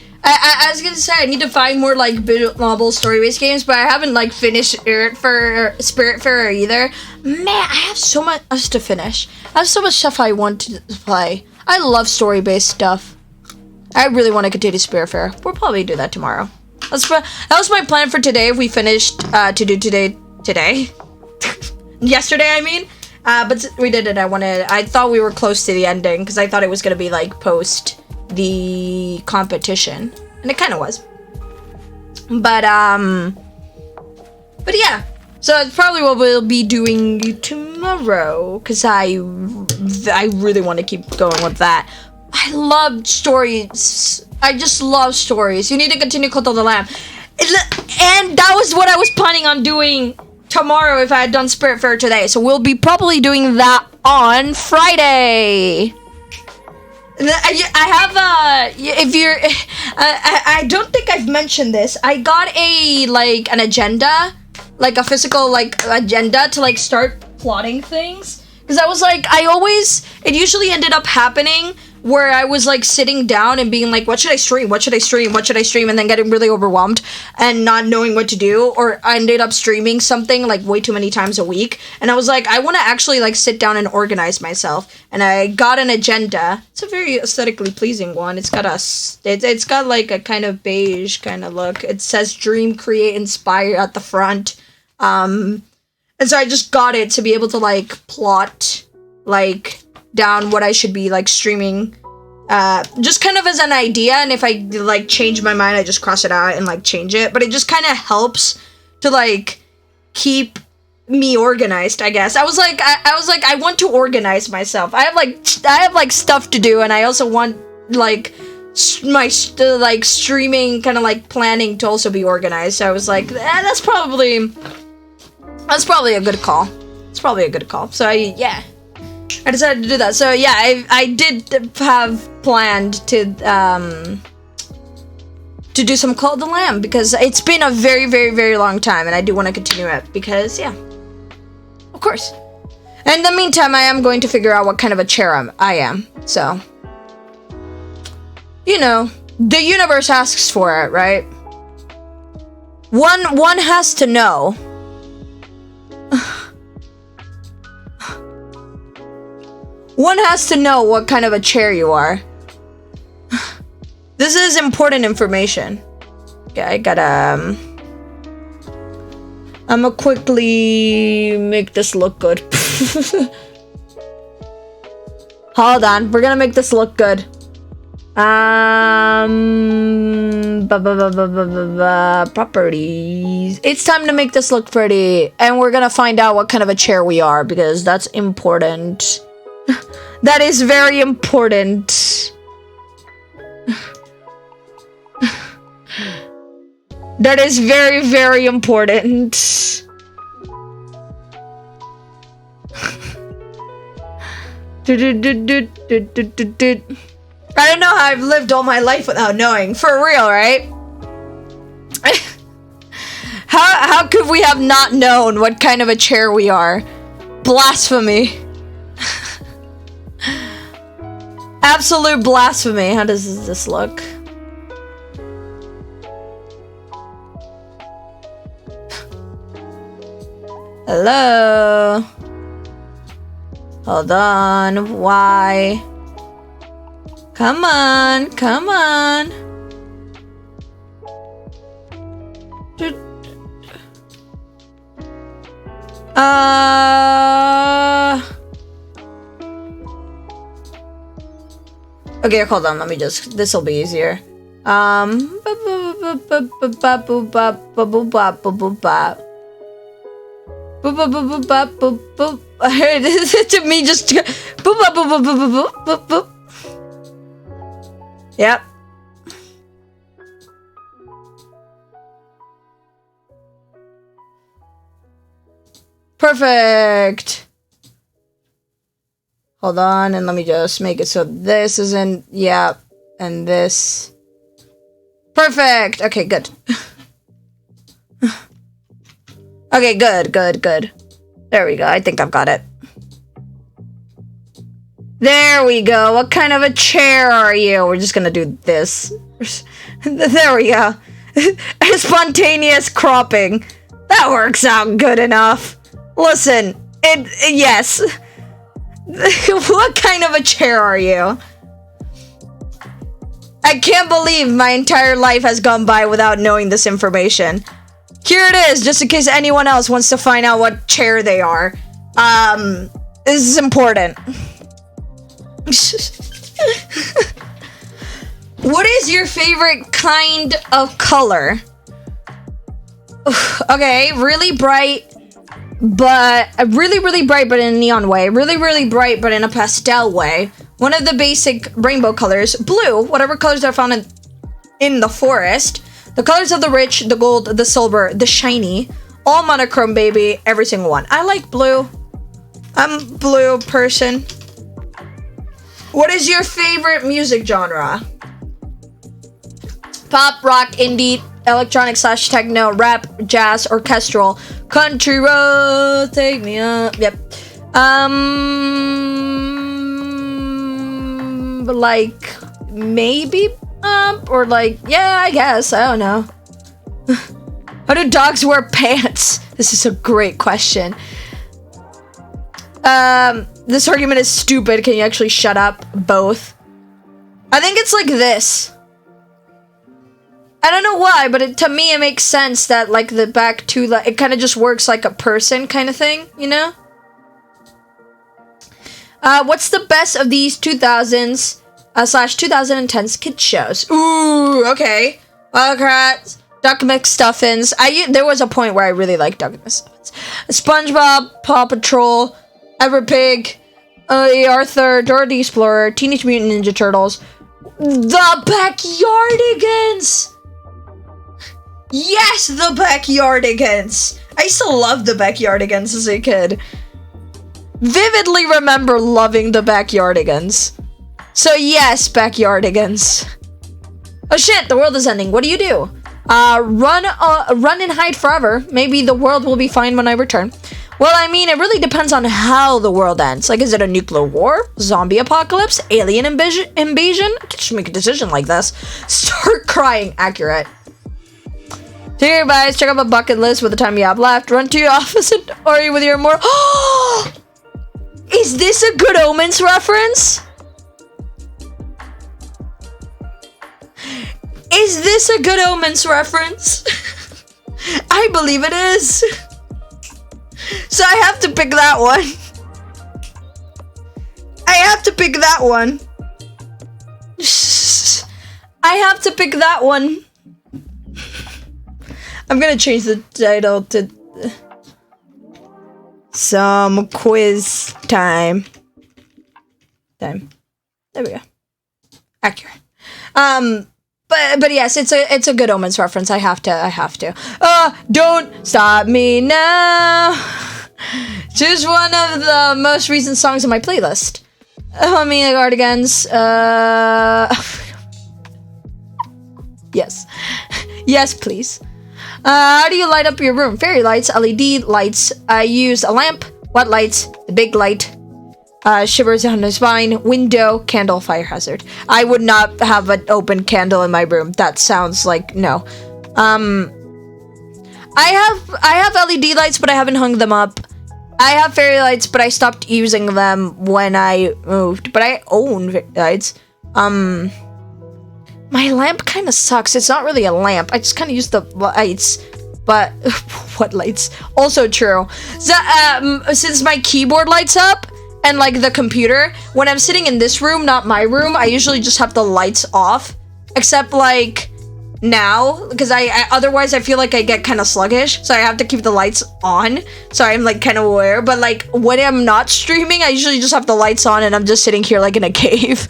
more like visual novel story-based games, but I haven't like finished Spiritfarer either. Man, I have so much to finish. I have so much stuff I want to play. I love story-based stuff. I really want to continue Spiritfarer. We'll probably do that tomorrow. That was my plan for today. If we finished to do today. Yesterday, I mean. But we did it. I thought we were close to the ending because I thought it was gonna be like post the competition, and it kind of was. But yeah. So it's probably what we'll be doing tomorrow because I really want to keep going with that. I love stories. I just love stories. You need to continue Cult of the Lamb. And that was what I was planning on doing tomorrow if I had done Spiritfarer today. So we'll be probably doing that on Friday. I have if you're I don't think I've mentioned this. I got an agenda, like a physical agenda to like start plotting things, because I was like, it usually ended up happening where I was like sitting down and being like, what should I stream, and then getting really overwhelmed and not knowing what to do, or I ended up streaming something like way too many times a week, and I was like, I want to actually like sit down and organize myself, and I got an agenda. It's a very aesthetically pleasing one. It's got it's got like a kind of beige kind of look. It says dream, create, inspire at the front, and so I just got it to be able to like plot like down what I should be like streaming, just kind of as an idea, and if I like change my mind, I just cross it out and like change it, but it just kind of helps to like keep me organized, I guess. I was like I want to organize myself. I have like stuff to do, and I also want like my streaming kind of like planning to also be organized. So I was like, that's probably a good call. It's probably a good call. So yeah, I decided to do that. So yeah, I did have planned to to do some Call of the Lamb because it's been a very, very, very long time and I do want to continue it because, yeah. Of course. In the meantime, I am going to figure out what kind of a chair I am. So, you know, the universe asks for it, right? One has to know. One has to know what kind of a chair you are. This is important information. Okay, I gotta... I'm gonna quickly make this look good. Hold on, we're gonna make this look good. Properties. It's time to make this look pretty, and we're gonna find out what kind of a chair we are because that's important. That is very important. That is very, very important. I don't know how I've lived all my life without knowing. For real, right? How could we have not known what kind of a chair we are? Blasphemy. Absolute blasphemy. How does this look? Hello? Hold on. Why? Come on. Come on. Okay, hold on. Let me just... This'll be easier. To me, just yep. Perfect. Hold on, and let me just make it so this isn't, yeah, and this. Perfect. Okay, good. Okay, good. There we go. I think I've got it. There we go. What kind of a chair are you? We're just gonna do this. There we go. A spontaneous cropping. That works out good enough. Listen, yes. What kind of a chair are you? I can't believe my entire life has gone by without knowing this information. Here it is, just in case anyone else wants to find out what chair they are. This is important. What is your favorite kind of color? Okay, really bright, but really bright, but in a neon way. Really bright, but in a pastel way. One of the basic rainbow colors. Blue, whatever colors are found in the forest. The colors of the rich, the gold, the silver, the shiny. All monochrome, baby. Every single one. I like blue. I'm a blue person. What is your favorite music genre? Pop, rock, indie, electronic / techno, rap, jazz, orchestral, country road, take me up. Yep. Like maybe or like, yeah, I guess. I don't know. How do dogs wear pants? This is a great question. This argument is stupid. Can you actually shut up? Both. I think it's like this. I don't know why, but to me it makes sense that like the back two, like, it kind of just works like a person kind of thing, you know? What's the best of these 2000s / 2010s kids shows? Ooh, okay. Wildcats, Duck McStuffins. There was a point where I really liked Duck McStuffins. SpongeBob, Paw Patrol, Everpig, Arthur, Dora the Explorer, Teenage Mutant Ninja Turtles, The Backyardigans! Yes, The Backyardigans! I used to love The Backyardigans as a kid. Vividly remember loving The Backyardigans. So yes, Backyardigans. Oh shit, the world is ending. What do you do? Run and hide forever. Maybe the world will be fine when I return. Well, I mean, it really depends on how the world ends. Like, is it a nuclear war? Zombie apocalypse? Alien invasion? I can't make a decision like this. Start crying. Accurate. Take your advice. Check out a bucket list with the time you have left. Run to your office and argue with your more. Is this a Good Omens reference? Is this a Good Omens reference? I believe it is. So I have to pick that one. I have to pick that one. I have to pick that one. I'm gonna change the title to some quiz time. There we go. Accurate. But yes, it's a Good Omens reference. I have to. Don't stop me now. Choose one of the most recent songs on my playlist. I mean, the Cardigans. Yes. Yes, please. How do you light up your room? Fairy lights, LED lights. I use a lamp. What lights? The big light. Shivers on the spine. Window. Candle. Fire hazard. I would not have an open candle in my room. That sounds like no. I have LED lights, but I haven't hung them up. I have fairy lights, but I stopped using them when I moved. But I own fairy lights. My lamp kind of sucks. It's not really a lamp. I just kind of use the lights. But what lights? Also true. So, since my keyboard lights up and like the computer, when I'm sitting in this room, not my room, I usually just have the lights off. Except like now, because I otherwise I feel like I get kind of sluggish, so I have to keep the lights on. So I'm like kind of aware. But like when I'm not streaming, I usually just have the lights on and I'm just sitting here like in a cave.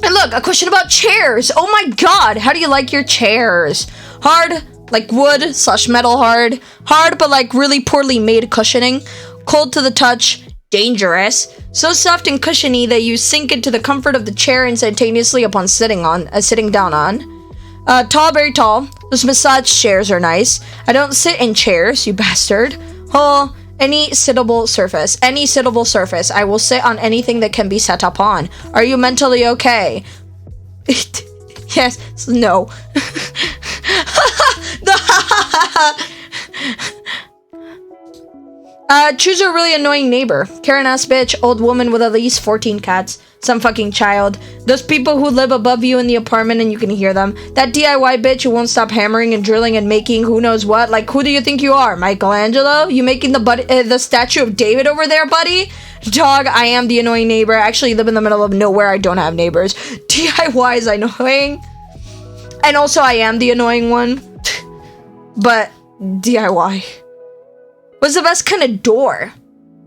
And look, a question about chairs. Oh my god, how do you like your chairs? Hard, like wood / metal hard. Hard, but like really poorly made cushioning. Cold to the touch. Dangerous. So soft and cushiony that you sink into the comfort of the chair instantaneously upon sitting down on. Tall, very tall. Those massage chairs are nice. I don't sit in chairs, you bastard. Oh, any sittable surface. Any sittable surface. I will sit on anything that can be set up on. Are you mentally okay? Yes. No. Choose a really annoying neighbor. Karen-ass bitch, old woman with at least 14 cats, some fucking child, those people who live above you in the apartment and you can hear them, that DIY bitch who won't stop hammering and drilling and making who knows what. Like, who do you think you are, Michelangelo? You making the statue of David over there, buddy? Dog, I am the annoying neighbor. I actually live in the middle of nowhere. I don't have neighbors. DIY is annoying. And also, I am the annoying one. But DIY. What's the best kind of door?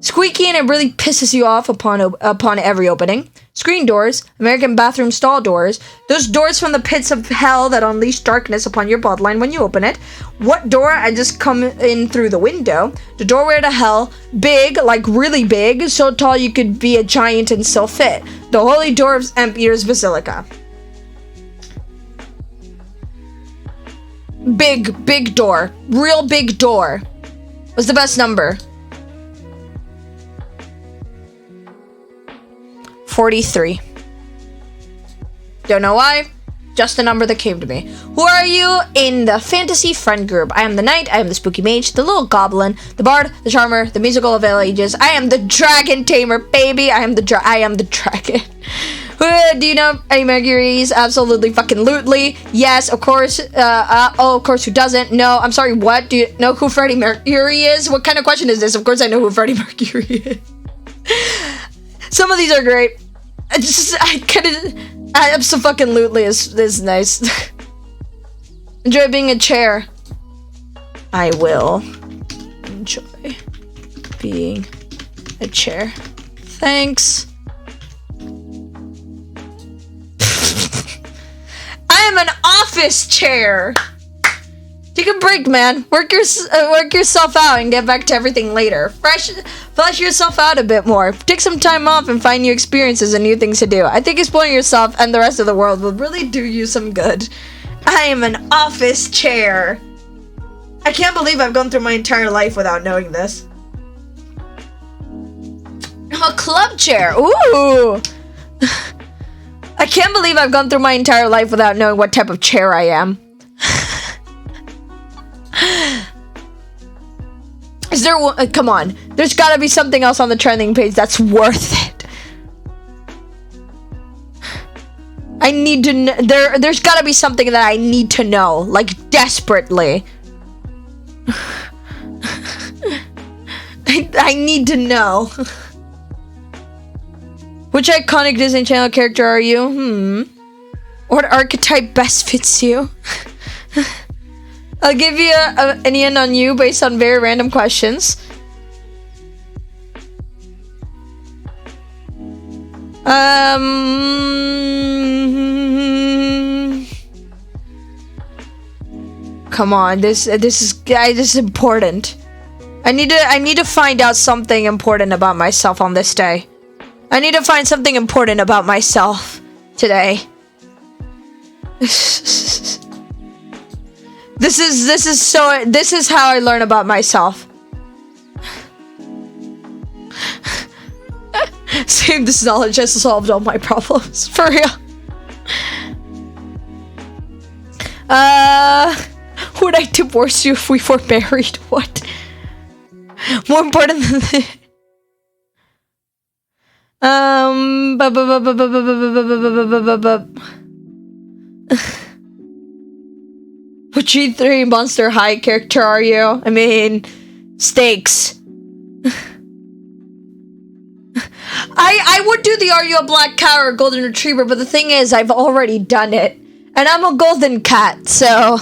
Squeaky and it really pisses you off upon every opening. Screen doors, American bathroom stall doors, those doors from the pits of hell that unleash darkness upon your bloodline when you open it. What door? I just come in through the window. The doorway to hell, big, like really big, so tall you could be a giant and still fit. The holy door of St. Peter's Basilica. Big door. Real big door. What's the best number? 43. Don't know why. Just a number that came to me. Who are you in the fantasy friend group? I am the knight. I am the spooky mage. The little goblin. The bard. The charmer. The musical of all ages. I am the dragon tamer, baby. I am the dragon. Do you know Freddie Mercury's? Absolutely fucking lootly. Yes, of course. Of course, who doesn't? No, I'm sorry, what? Do you know who Freddie Mercury is? What kind of question is this? Of course I know who Freddie Mercury is. Some of these are great. Abso-fucking-lutely is nice. Enjoy being a chair. I will enjoy being a chair. Thanks. I am an office chair. Take a break, man. Work yourself out and get back to everything later. Fresh Flesh yourself out a bit more. Take some time off and find new experiences and new things to do. I think exploring yourself and the rest of the world will really do you some good. I am an office chair. I can't believe I've gone through my entire life without knowing this. I'm a club chair. Ooh. I can't believe I've gone through my entire life without knowing what type of chair I am. Is there one? Come on. There's gotta be something else on the trending page that's worth it. I need to know. There's gotta be something that I need to know. Like, desperately. I need to know. Which iconic Disney Channel character are you? What archetype best fits you? I'll give you an in on you based on very random questions. Come on, this is important. I need to find out something important about myself on this day. I need to find something important about myself today. This is how I learn about myself. Same, this knowledge has solved all my problems. For real. Would I divorce you if we were married? What? More important than this. What G3 Monster High character are you? I mean, stakes. I would do the Are You a Black Cat or a Golden Retriever, but the thing is, I've already done it. And I'm a golden cat, so...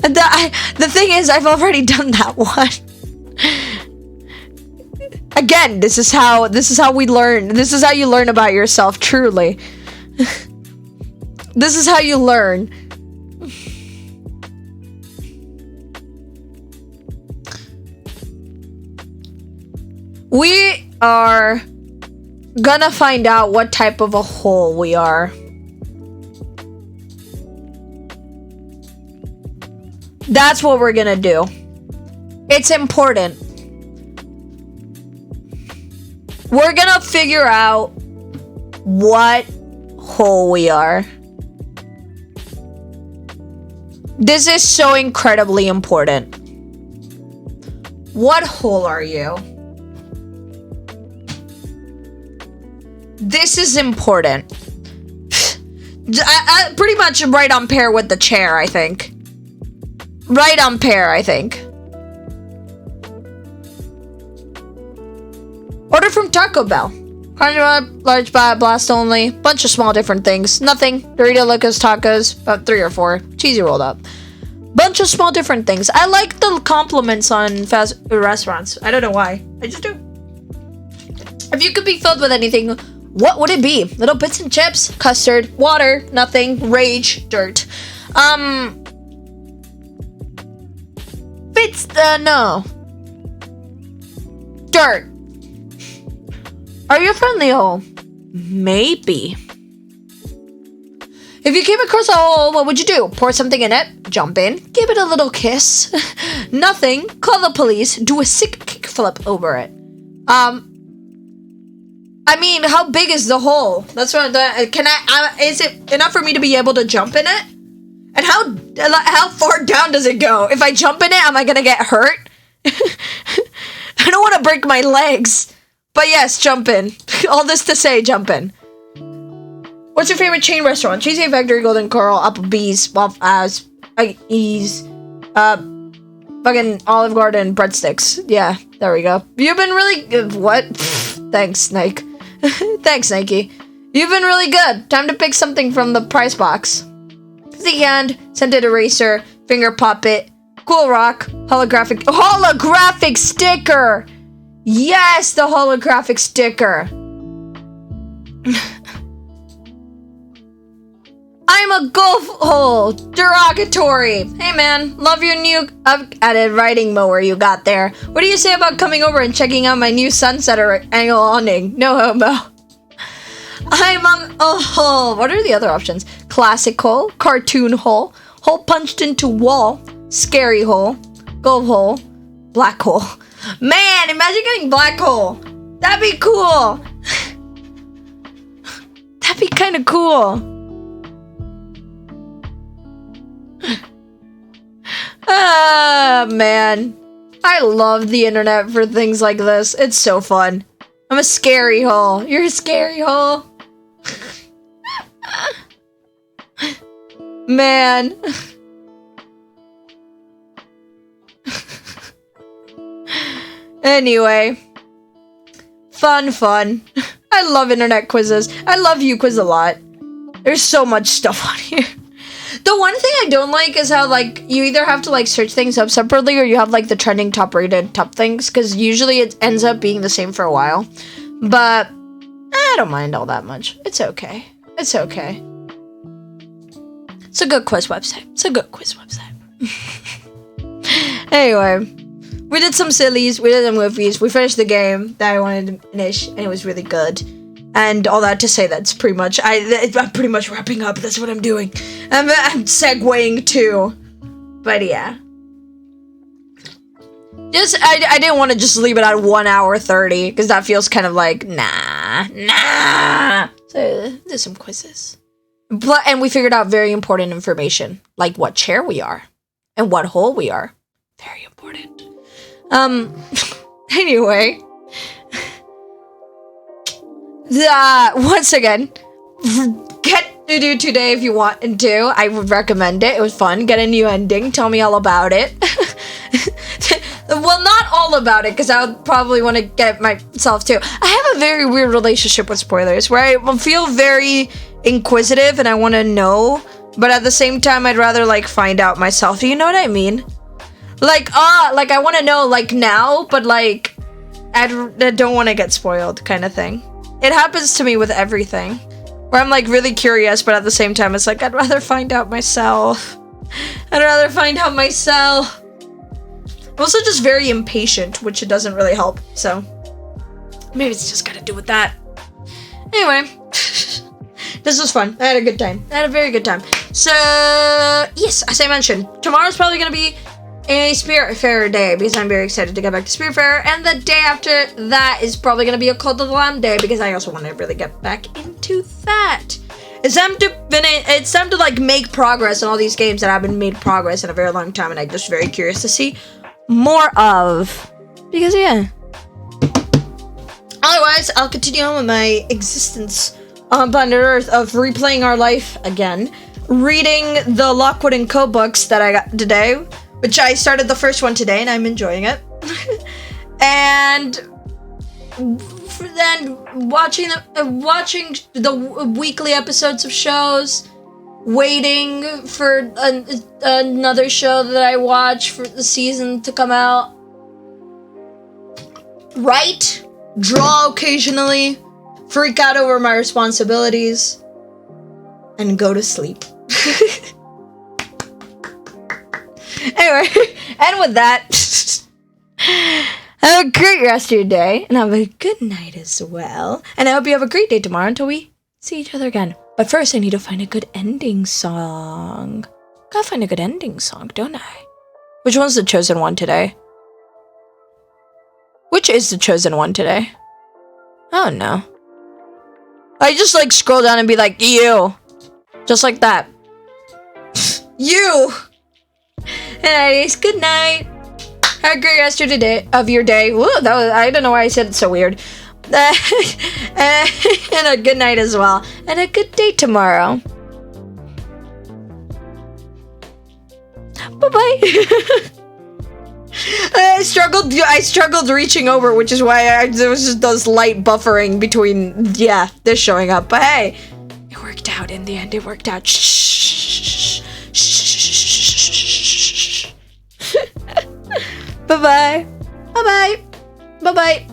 the thing is, I've already done that one. Again, this is how we learn. This is how you learn about yourself, truly. This is how you learn. We are gonna find out what type of a hole we are. That's what we're gonna do. It's important. We're gonna figure out what hole we are. This is so incredibly important. What hole are you? This is important. I pretty much right on pair with the chair, I think. Right on pair, I think. Order from Taco Bell. Large blast only. Bunch of small different things. Nothing. Dorito Locos Tacos. About 3 or 4. Cheesy rolled up. Bunch of small different things. I like the compliments on fast restaurants. I don't know why. I just do. If you could be filled with anything, what would it be? Little bits and chips, custard, water, nothing, rage, dirt. No. Dirt. Are you a friendly hole? Maybe. If you came across a hole, what would you do? Pour something in it, jump in, give it a little kiss. Nothing, call the police, do a sick kickflip over it. I mean, how big is the hole? That's what is it enough for me to be able to jump in it? And how far down does it go? If I jump in it, am I gonna get hurt? I don't want to break my legs. But yes, jump in. All this to say, jump in. What's your favorite chain restaurant? Cheesecake Factory, Golden Corral, Applebee's, Waffles, fucking Olive Garden, breadsticks. Yeah, there we go. You've been really good. What? Thanks, Nike. Thanks, Nike. You've been really good. Time to pick something from the price box. Sticky hand, scented eraser, finger puppet, cool rock, holographic sticker. Yes, the holographic sticker. I'm a golf hole. Derogatory. Hey man, love your new added riding mower you got there. What do you say about coming over and checking out my new sunset or angle awning? No homo. I'm on a hole. What are the other options? Classic hole, cartoon hole, hole punched into wall, scary hole, golf hole, black hole. Man, imagine getting black hole. That'd be cool. That'd be kind of cool. Ah, man. I love the internet for things like this. It's so fun. I'm a scary hole. You're a scary hole. Man. Anyway. Fun. I love internet quizzes. I love you quiz a lot. There's so much stuff on here. The one thing I don't like is how, like, you either have to, like, search things up separately or you have, like, the trending top rated top things, because usually it ends up being the same for a while. But I don't mind all that much. It's okay. It's okay. It's a good quiz website. Anyway, we did some sillies, we did some movies, we finished the game that I wanted to finish, and it was really good. And all that to say, that's pretty much, I'm pretty much wrapping up. That's what I'm doing. I'm segueing too. But yeah. I didn't want to just leave it at 1 hour 30, because that feels kind of like, nah. So, there's some quizzes. And we figured out very important information, like what chair we are, and what hole we are. Very important. Anyway. Once again, get TODO today if you want to. I would recommend it. It was fun. Get a new ending. Tell me all about it. Well, not all about it, because I would probably want to get myself too. I have a very weird relationship with spoilers, where I feel very inquisitive and I want to know, but at the same time, I'd rather, like, find out myself. You know what I mean? Like, I want to know, like, now, but, like, I don't want to get spoiled, kind of thing. It happens to me with everything, where I'm, like, really curious, but at the same time, it's like, I'd rather find out myself. I'm also just very impatient, which it doesn't really help, so maybe it's just got to do with that. Anyway, this was fun. I had a good time. I had a very good time. So, yes, as I mentioned, tomorrow's probably going to be a Spirit Fair day, because I'm very excited to get back to Spirit Fair, and the day after that is probably going to be a Cult of the Lamb day, because I also want to really get back into that. It's time to like make progress in all these games that haven't made progress in a very long time, and I'm just very curious to see more of, because yeah. Otherwise, I'll continue on with my existence on planet Earth of replaying our life again, reading the Lockwood & Co books that I got today, which I started the first one today, and I'm enjoying it. And then watching the weekly episodes of shows, waiting for another show that I watch for the season to come out. Write, draw occasionally, freak out over my responsibilities, and go to sleep. Anyway, and with that, have a great rest of your day, and have a good night as well. And I hope you have a great day tomorrow until we see each other again. But first, I need to find a good ending song. Gotta find a good ending song, don't I? Which one's the chosen one today? Which is the chosen one today? I don't know. I just like scroll down and be like, you. Just like that. You. Anyways, good night. Have a great rest of your day. Woo, I don't know why I said it so weird. And a good night as well. And a good day tomorrow. Bye-bye. I struggled reaching over, which is why there was just those light buffering between, this showing up. But hey, it worked out in the end. It worked out. Shh. Bye-bye. Bye-bye. Bye-bye.